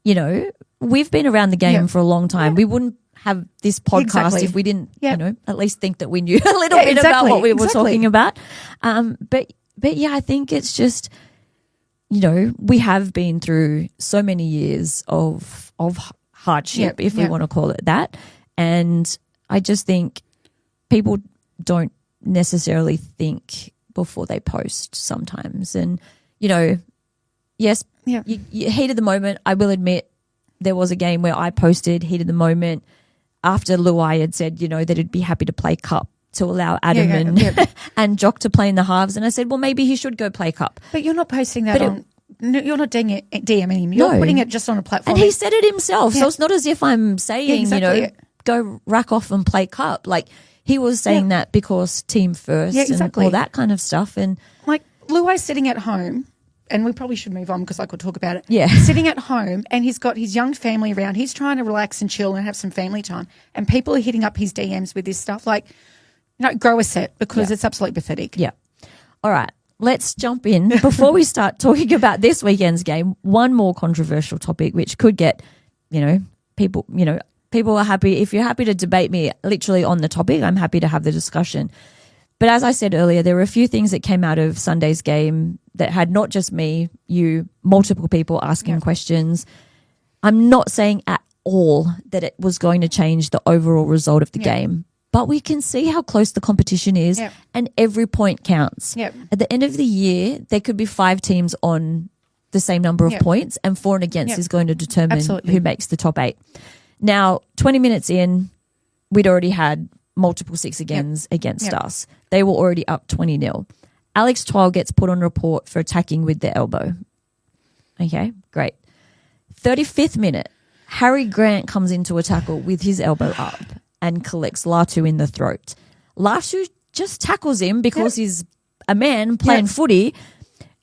you know, we've been around the game for a long time. We wouldn't have this podcast if we didn't, you know, at least think that we knew a little bit about what we were talking about. But yeah, I think it's just, you know, we have been through so many years of hardship, if we want to call it that. And I just think people don't necessarily think before they post sometimes. And, you know, yes, you heat of the moment. I will admit there was a game where I posted heat of the moment after Luai had said, you know, that he'd be happy to play cup to allow Adam and Jock to play in the halves. And I said, well, maybe he should go play cup. But you're not posting that you're not DMing him. You're putting it just on a platform. And he said it himself. So it's not as if I'm saying, you know, go rack off and play cup. Like, he was saying that because team first and all that kind of stuff. And like Luai's sitting at home, and we probably should move on because I could talk about it. Yeah. Sitting at home and he's got his young family around. He's trying to relax and chill and have some family time. And people are hitting up his DMs with this stuff. Like, you know, grow a set because it's absolutely pathetic. Yeah. All right. Let's jump in. Before we start talking about this weekend's game, one more controversial topic which could get, people are happy. If you're happy to debate me literally on the topic, I'm happy to have the discussion. But as I said earlier, there were a few things that came out of Sunday's game that had not just me, you, multiple people asking questions. I'm not saying at all that it was going to change the overall result of the game, but we can see how close the competition is and every point counts. At the end of the year, there could be 5 teams on the same number of points, and for and against is going to determine who makes the top 8. Now, 20 minutes in, we'd already had multiple 6 against us. They were already up 20-0. Alex Twile gets put on report for attacking with the elbow. Okay, great. 35th minute, Harry Grant comes into a tackle with his elbow up and collects Latu in the throat. Latu just tackles him because he's a man playing footy,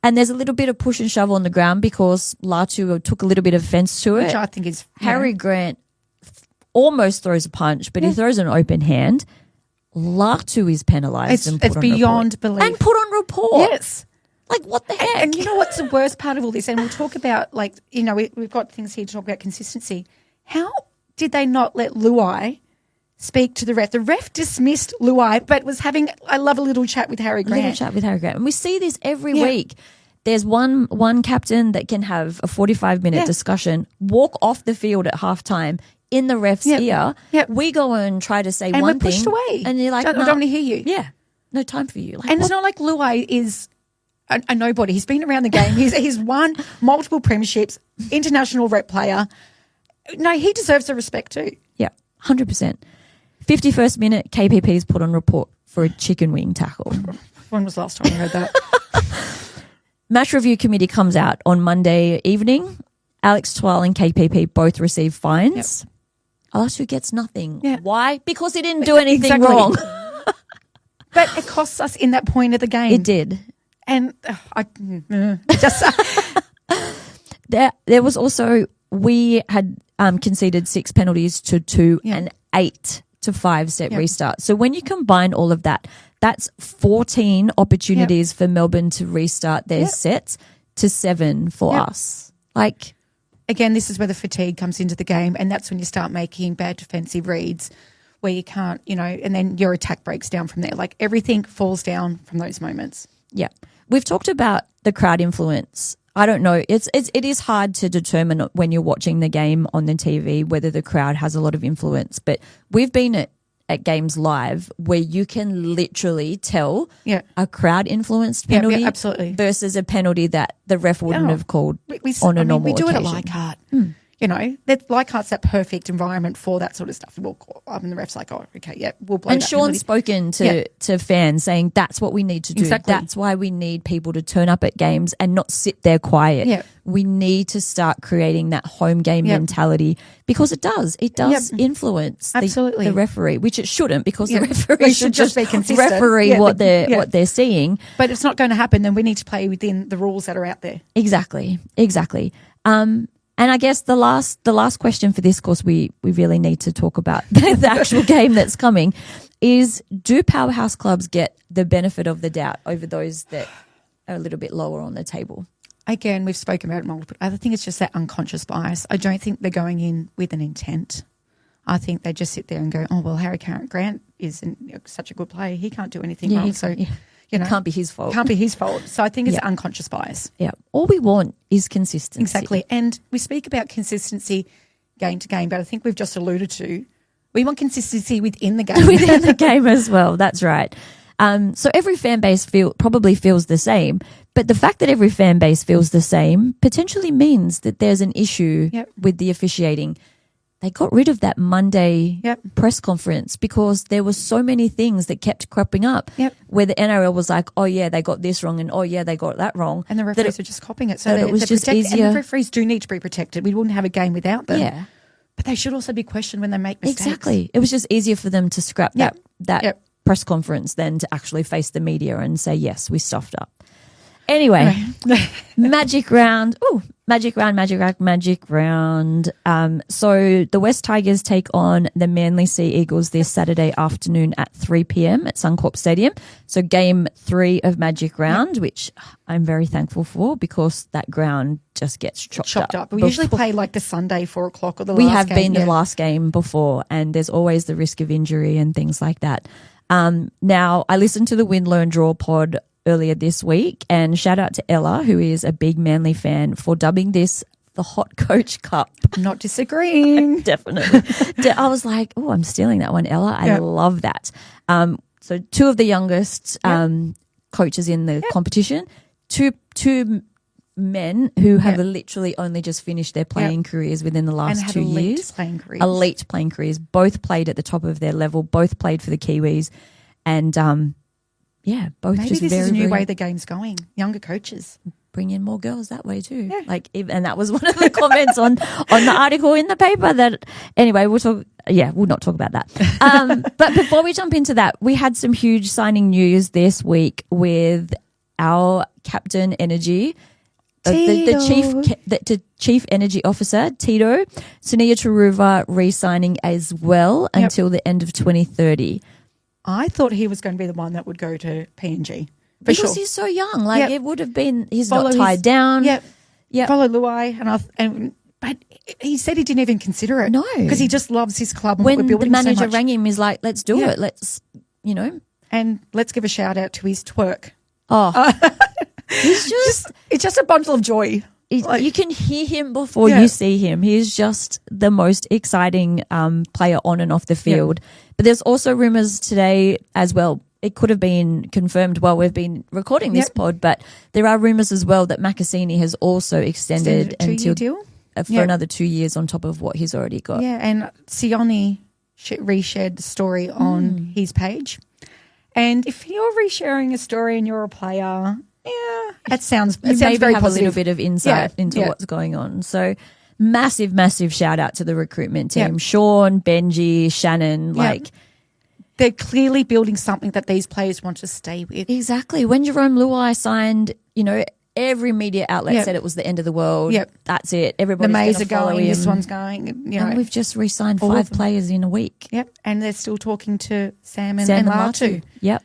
and there's a little bit of push and shove on the ground because Latu took a little bit of offence to it. Which I think is... Harry Grant almost throws a punch, but he throws an open hand. Latu is penalised and put on beyond report. belief. And put on report. Yes. Like, what the heck? And you know what's the worst part of all this? And we'll talk about, like, you know, we've got things here to talk about consistency. How did they not let Luai speak to the ref? The ref dismissed Luai, but was having, I love a little chat with Harry Grant. And we see this every week. There's one captain that can have a 45-minute discussion, walk off the field at halftime in the ref's ear. We go and try to say and one we're pushed thing. Away. And you're like, I don't want to hear you. Yeah. No time for you. Like, and it's not like Luai is a nobody. He's been around the game. He's won multiple premierships, international rep player. No, he deserves the respect too. Yeah, 100%. 51st minute, KPP is put on report for a chicken wing tackle. When was the last time I heard that? Match review committee comes out on Monday evening. Alex Twile and KPP both receive fines. Alasu gets nothing. Why? Because he didn't do anything wrong. But it costs us in that point of the game. It did. And there was also, we had conceded 6 penalties to 2 and 8 to 5 set restart. So when you combine all of that, that's 14 opportunities for Melbourne to restart their sets to 7 for us. Like, again, this is where the fatigue comes into the game, and that's when you start making bad defensive reads where you can't, and then your attack breaks down from there. Like, everything falls down from those moments. Yeah. We've talked about the crowd influence. I don't know. It is hard to determine when you're watching the game on the TV whether the crowd has a lot of influence, but we've been at at games live where you can literally tell Yeah. a crowd-influenced penalty absolutely. versus a penalty that the ref wouldn't have called on a normal we do occasion. it at Leichhardt. You know, Leichhardt's that perfect environment for that sort of stuff. We'll call, the ref's like, oh, okay, yeah, we'll blow And that Sean's penalty. spoken to fans saying that's what we need to do. Exactly. That's why we need people to turn up at games and not sit there quiet. Yeah. We need to start creating that home game Yep. mentality because it does influence Absolutely. the referee, which it shouldn't because Yeah. the referee We should should just be consistent. referee Yeah, what yeah. they're seeing. But it's not going to happen. Then we need to play within the rules that are out there. Exactly. And I guess the last question for this course we really need to talk about the actual game that's coming is, do powerhouse clubs get the benefit of the doubt over those that are a little bit lower on the table? Again, we've spoken about it multiple. I think it's just that unconscious bias. I don't think they're going in with an intent. I think they just sit there and go, oh, well, Harry Grant is such a good player. He can't do anything wrong. So, you know, it can't be his fault. Can't be his fault. So I think it's unconscious bias. Yeah. All we want is consistency. Exactly. And we speak about consistency game to game, but I think we've just alluded to, we want consistency within the game. Within the game as well. That's right. So every fan base probably feels the same, but the fact that every fan base feels the same potentially means that there's an issue with the officiating. They got rid of that Monday press conference because there were so many things that kept cropping up where the NRL was like, oh, yeah, they got this wrong and, oh, yeah, they got that wrong. And the referees are just copying it. So it was just easier. And the referees do need to be protected. We wouldn't have a game without them. Yeah. But they should also be questioned when they make mistakes. Exactly. It was just easier for them to scrap that press conference than to actually face the media and say, yes, we stuffed up. Anyway, magic round. Ooh, magic round. So the Wests Tigers take on the Manly Sea Eagles this Saturday afternoon at 3 p.m. at Suncorp Stadium. So game 3 of magic round, which I'm very thankful for because that ground just gets chopped up. We usually play like the Sunday 4 o'clock or the last game. We have been the last game before, and there's always the risk of injury and things like that. Now, I listened to the Win, Learn, Draw pod earlier this week, and shout out to Ella, who is a big Manly fan, for dubbing this the Hot Coach Cup. I'm not disagreeing. Definitely. I was like, oh, I'm stealing that one, Ella. I love that. So 2 of the youngest coaches in the competition, two men who have literally only just finished their playing careers within the last 2 years. Elite playing careers. Both played at the top of their level, both played for the Kiwis, and both Maybe just this very, is a new very way the game's going. Younger coaches. Bring in more girls that way too. And that was one of the comments on the article in the paper that, anyway, we'll not talk about that. But before we jump into that, we had some huge signing news this week with our Captain Energy, the Chief Energy Officer, Tito, Sunia Turuva, re-signing as well until the end of 2030. I thought he was going to be the one that would go to PNG. Because he's so young. It would have been, he's Follow not tied down. Follow Luai. But he said he didn't even consider it. No. Because he just loves his club. And when what we're building the manager so much. rang him, he's like, let's do it. Let's, And let's give a shout out to his twerk. Oh, he's It's just a bundle of joy. You can hear him before you see him. He's just the most exciting player on and off the field. But there's also rumours today as well. It could have been confirmed while we've been recording this pod, but there are rumours as well that Makasini has also extended until for another 2 years on top of what he's already got. Yeah, and Sione reshared the story on his page. And if you're resharing a story and you're a player, that sounds very maybe have positive. a little bit of insight into what's going on. So massive shout out to the recruitment team. Sean, Benji, Shannon, they're clearly building something that these players want to stay with. Exactly. When Jerome Luai signed, every media outlet said it was the end of the world. That's it. Everybody's the Mays are going. This one's going. And we've just re-signed 5 players in a week. Yep. And they're still talking to Sam and Latu. Yep.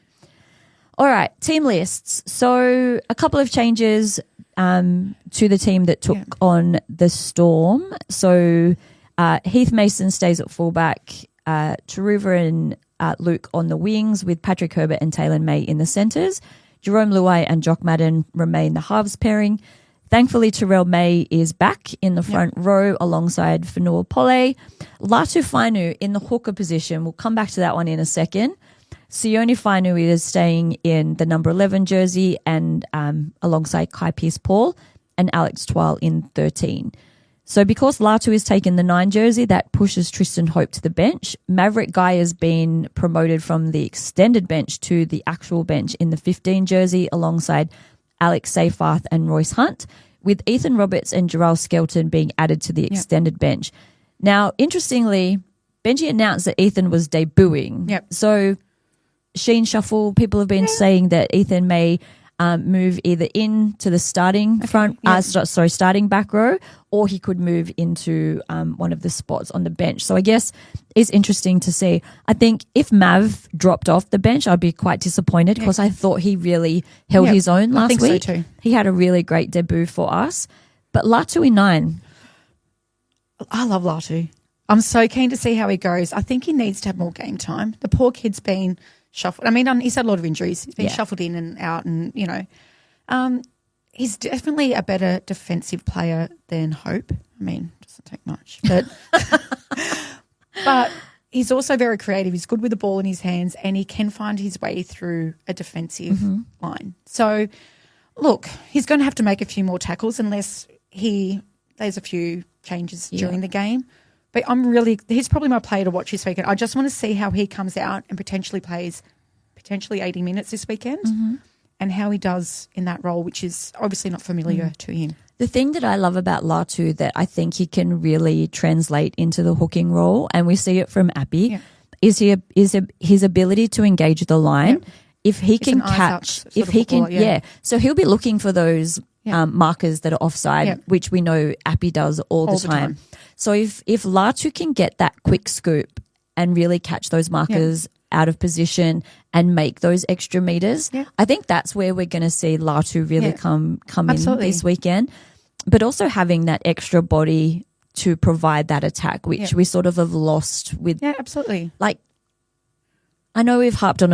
All right. Team lists. So a couple of changes to the team that took on the Storm. So Heath Mason stays at fullback. Turuva and Luke on the wings, with Patrick Herbert and Taylor May in the centres. Jerome Luai and Jock Madden remain the halves pairing. Thankfully, Terrell May is back in the front row alongside Fanua Pole. Latu Fainu in the hooker position. We'll come back to that one in a second. Sione Fainu is staying in the number 11 jersey and alongside Kai Pearce-Paul and Alex Twal in 13. So because Latu is taking the 9 jersey, that pushes Tristan Hope to the bench. Maverick Guy has been promoted from the extended bench to the actual bench in the 15 jersey alongside Alex Seyfarth and Royce Hunt, with Ethan Roberts and Jarrell Skelton being added to the extended bench. Now, interestingly, Benji announced that Ethan was debuting. Yep. So Sheen shuffle, people have been saying that Ethan may move either into the starting starting back row, or he could move into one of the spots on the bench. So I guess it's interesting to see. I think if Mav dropped off the bench, I'd be quite disappointed because I thought he really held his own last week. So too. He had a really great debut for us. But Latu in 9. I love Latu. I'm so keen to see how he goes. I think he needs to have more game time. The poor kid's been shuffled. I mean, he's had a lot of injuries. He's been shuffled in and out, and he's definitely a better defensive player than Hope. I mean, doesn't take much, but he's also very creative. He's good with the ball in his hands, and he can find his way through a defensive line. So, look, he's going to have to make a few more tackles unless there's a few changes during the game. But he's probably my player to watch this weekend. I just want to see how he comes out and potentially plays 80 minutes this weekend and how he does in that role, which is obviously not familiar to him. The thing that I love about Latu that I think he can really translate into the hooking role, and we see it from Appy, is his ability to engage the line. Yeah. If he can catch, so he'll be looking for those markers that are offside, which we know Appy does all the time. So if Latu can get that quick scoop and really catch those markers out of position and make those extra meters, I think that's where we're going to see Latu really come in this weekend. But also having that extra body to provide that attack, which we sort of have lost with. Yeah, absolutely. Like, I know we've harped on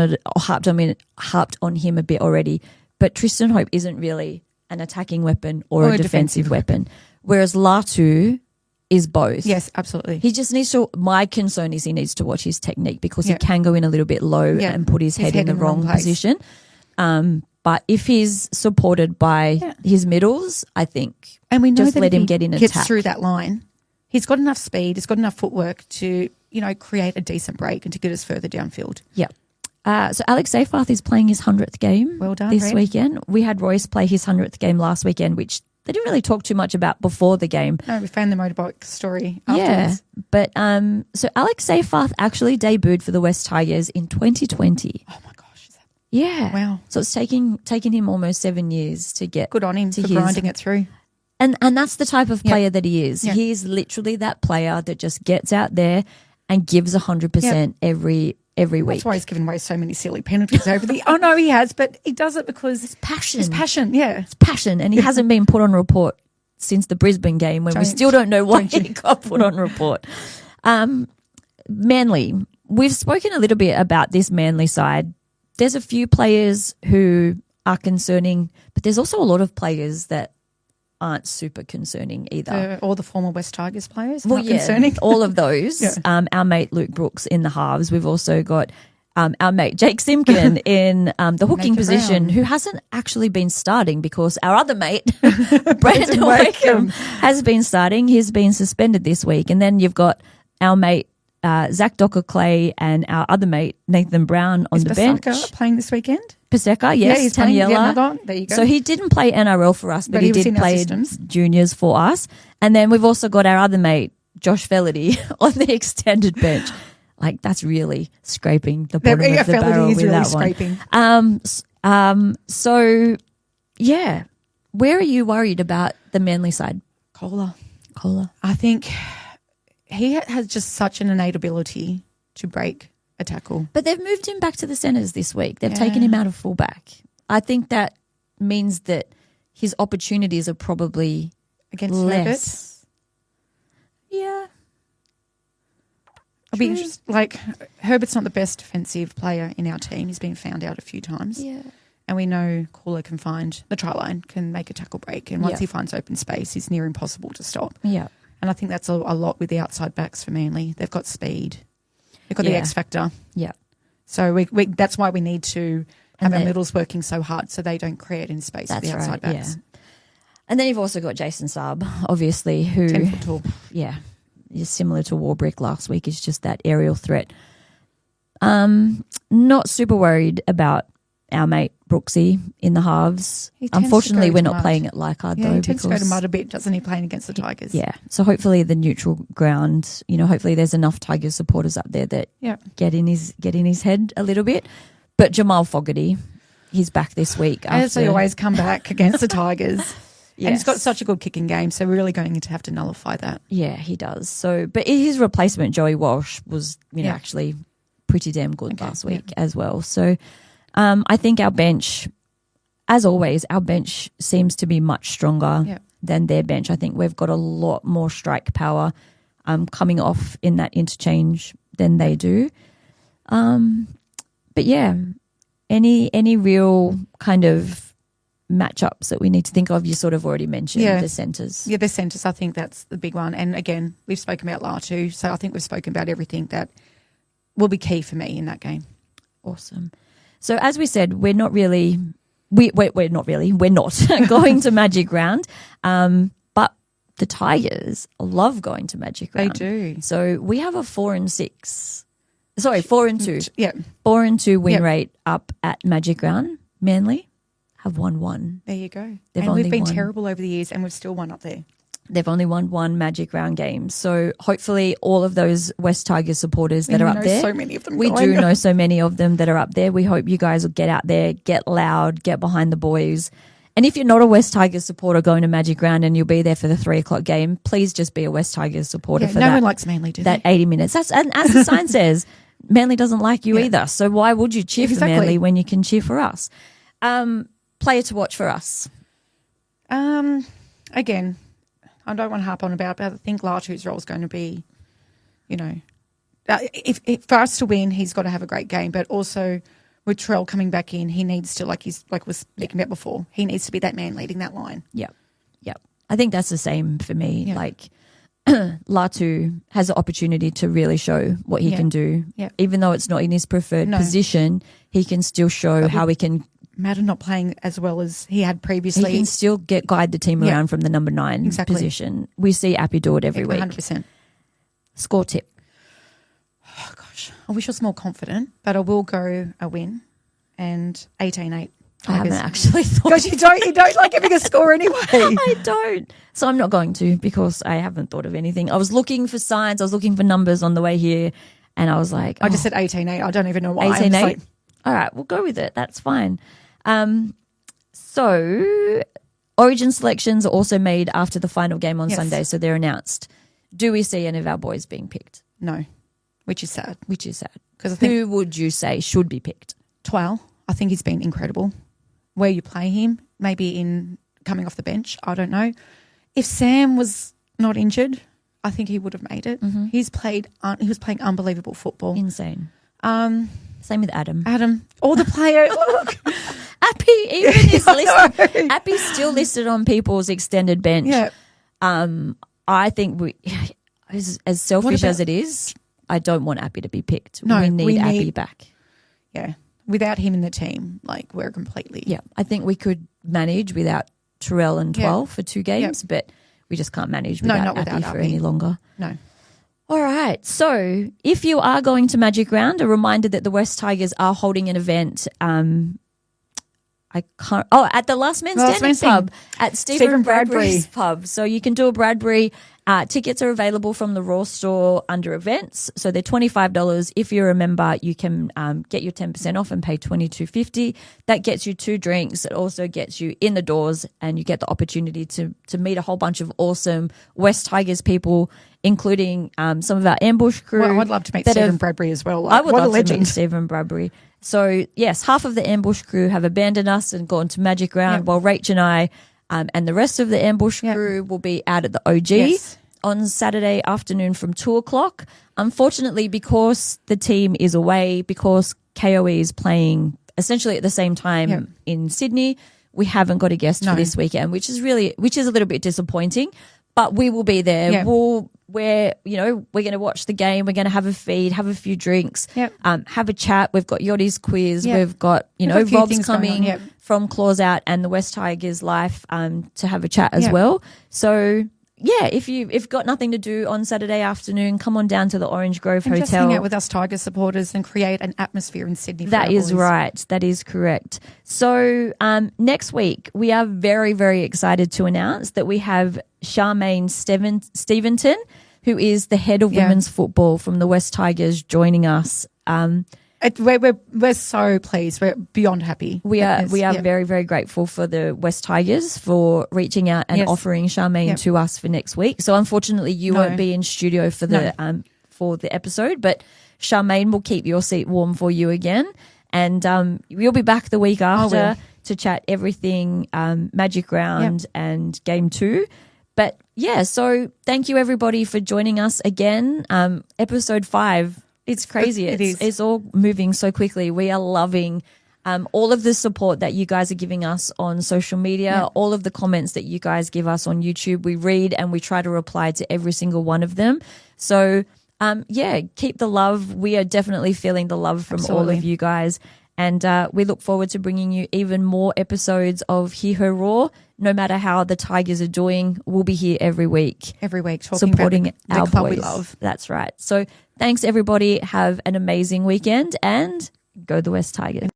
him a bit already, but Tristan Hope isn't really an attacking weapon or a defensive weapon, whereas Latu is both. Yes, absolutely. He just needs to. My concern is he needs to watch his technique because he can go in a little bit low and put his head in the wrong position. But if he's supported by his middles, I think, and we know just that let if him get in and gets attack through that line, he's got enough speed, he's got enough footwork to create a decent break and to get us further downfield. Yeah. So Alex Seyfarth is playing his 100th game this weekend. We had Royce play his 100th game last weekend, which they didn't really talk too much about before the game. No, we found the motorbike story afterwards. Yeah, but so Alex Seyfarth actually debuted for the Wests Tigers in 2020. Oh my gosh. Yeah. Wow. So it's taken him almost 7 years to get. Good on him for grinding it through. And that's the type of player that he is. He is literally that player that just gets out there and gives 100% every week. That's why he's given away so many silly penalties over the. Oh no, he has, but he does it because it's passion. It's passion, it's passion, and he hasn't been put on report since the Brisbane game when we still don't know why he got put on report. Manly, we've spoken a little bit about this Manly side. There's a few players who are concerning, but there's also a lot of players that aren't super concerning either. All the former Wests Tigers players concerning. All of those. Our mate Luke Brooks in the halves. We've also got our mate Jake Simpkin in the hooking position, who hasn't actually been starting because our other mate, Brandon Wakeham, has been starting. He's been suspended this week. And then you've got our mate Zach Docker-Clay and our other mate Nathan Brown on the bench. Is Paseka playing this weekend? Paseka, yes, he's Taniela. There you go. So he didn't play NRL for us, but he did play juniors for us. And then we've also got our other mate, Josh Felaherty, on the extended bench. Like, that's really scraping the bottom of the barrel with that one. So, yeah. Where are you worried about the Manly side? Kohler. I think he has just such an innate ability to break a tackle. But they've moved him back to the centres this week. They've taken him out of fullback. I think that means that his opportunities are probably against less. Herbert. Yeah. I'll be interested. Like, Herbert's not the best defensive player in our team. He's been found out a few times. Yeah. And we know Cooler can find the try line, can make a tackle break. And once he finds open space, it's near impossible to stop. Yeah. And I think that's a lot with the outside backs for Manly. They've got speed. They've got the X factor. Yeah. So we that's why we need to have our middles working so hard so they don't create any space for the outside backs. Yeah. And then you've also got Jason Saab, obviously, who 10-foot tall. Yeah, is similar to Warbrick last week. Is just that aerial threat. Not super worried about our mate Brooksy in the halves. Unfortunately, we're not playing at Leichhardt though. He tends to go to mud a bit, doesn't he, playing against the Tigers? Yeah. So hopefully the neutral ground, hopefully there's enough Tigers supporters up there that get in his head a little bit. But Jamal Fogarty, he's back this week. As he always come back against the Tigers. Yes. And he's got such a good kicking game, so we're really going to have to nullify that. Yeah, he does. So, but his replacement, Joey Walsh, was actually pretty damn good last week as well. So I think our bench, as always, seems to be much stronger than their bench. I think we've got a lot more strike power coming off in that interchange than they do. But yeah, any real kind of matchups that we need to think of, you sort of already mentioned the centres. Yeah, the centres, I think that's the big one. And again, we've spoken about Latu, so I think we've spoken about everything that will be key for me in that game. Awesome. So as we said, we're not going to Magic Round, but the Tigers love going to Magic Round. They do. So we have a 4-2. Yeah. 4-2 win rate up at Magic Round. Manly have won one. There you go. We've been terrible over the years and we've still won up there. They've only won one Magic Round game. So hopefully all of those Wests Tigers supporters that are up there. So many of them. We do know so many of them that are up there. We hope you guys will get out there, get loud, get behind the boys. And if you're not a Wests Tigers supporter going to Magic Round and you'll be there for the 3:00 game, please just be a Wests Tigers supporter for no one likes Manly, do that 80 minutes. And as the sign says, Manly doesn't like you either. So why would you cheer for Manly when you can cheer for us? Player to watch for us. Again, I don't want to harp on about, but I think Latu's role is going to be, if for us to win, he's got to have a great game. But also with Trell coming back in, he needs to, like was speaking about before, he needs to be that man leading that line. Yeah. I think that's the same for me. Yeah. Like Latu has the opportunity to really show what he can do. Yeah. Even though it's not in his preferred position, he can still show how he can. Madden not playing as well as he had previously. He can still guide the team around from the number 9 position. We see Appy do it every week. 100%. Score tip. Oh, gosh. I wish I was more confident, but I will go a win and 18-8. I haven't actually thought. Because you don't like giving a score anyway. I don't. So I'm not going to because I haven't thought of anything. I was looking for signs. I was looking for numbers on the way here and I was like. I just said 18-8. I don't even know why. 18-8? All right, we'll go with it. That's fine. So Origin selections are also made after the final game on Sunday, so they're announced. Do we see any of our boys being picked? No, which is sad. Because who would you say should be picked? Twal. I think he's been incredible. Where you play him, maybe in coming off the bench, I don't know. If Sam was not injured, I think he would have made it. Mm-hmm. He was playing unbelievable football. Insane. Same with Adam. All the player. Look. Appy even is listed. Appy's still listed on people's extended bench. Yeah. I think as selfish as it is, I don't want Appy to be picked. No, we need Appy back. Yeah. Without him in the team, we're completely. Yeah. I think we could manage without Terrell and 12 for 2 games, but we just can't manage without Appy for any longer. No. All right. So if you are going to Magic Round, a reminder that the Wests Tigers are holding an event. At the Last Man Standing pub at Stephen Bradbury's pub. So you can do a Bradbury. Tickets are available from the Raw store under events. So they're $25. If you're a member, you can get your 10% off and pay $22.50. That gets you 2 drinks. It also gets you in the doors and you get the opportunity to meet a whole bunch of awesome Wests Tigers people, including some of our ambush crew. Well, I'd love to meet Stephen Bradbury as well. I would love to meet Stephen Bradbury. So, yes, half of the ambush crew have abandoned us and gone to Magic Round, while Rach and I and the rest of the ambush crew will be out at the OG on Saturday afternoon from 2:00. Unfortunately, because the team is away, because KOE is playing essentially at the same time in Sydney. We haven't got a guest for this weekend, which is a little bit disappointing, but we will be there. Yeah. We're going to watch the game. We're going to have a feed, have a few drinks, have a chat. We've got Yachty's quiz. We've got, Rob's coming from Claws Out and the Wests Tigers Life to have a chat as well. So, yeah, if you've got nothing to do on Saturday afternoon, come on down to the Orange Grove Hotel. Just hang out with us Tigers supporters and create an atmosphere in Sydney. That is right. That is correct. So next week, we are very, very excited to announce that we have Charmaine Steventon, who is the head of women's football from the Wests Tigers, joining us. We're so pleased. We're beyond happy. We are very, very grateful for the Wests Tigers for reaching out and offering Charmaine to us for next week. So unfortunately, you won't be in studio for the episode, but Charmaine will keep your seat warm for you again, and we'll be back the week after to chat everything Magic Round and Game 2. But yeah, so thank you everybody for joining us again. Episode 5. It's crazy. It's all moving so quickly. We are loving all of the support that you guys are giving us on social media, all of the comments that you guys give us on YouTube. We read and we try to reply to every single one of them. So, keep the love. We are definitely feeling the love from all of you guys. And we look forward to bringing you even more episodes of Hear Her Roar. No matter how the Tigers are doing, we'll be here every week. Supporting our club boys. We love. That's right. So thanks, everybody. Have an amazing weekend and go the Wests Tigers.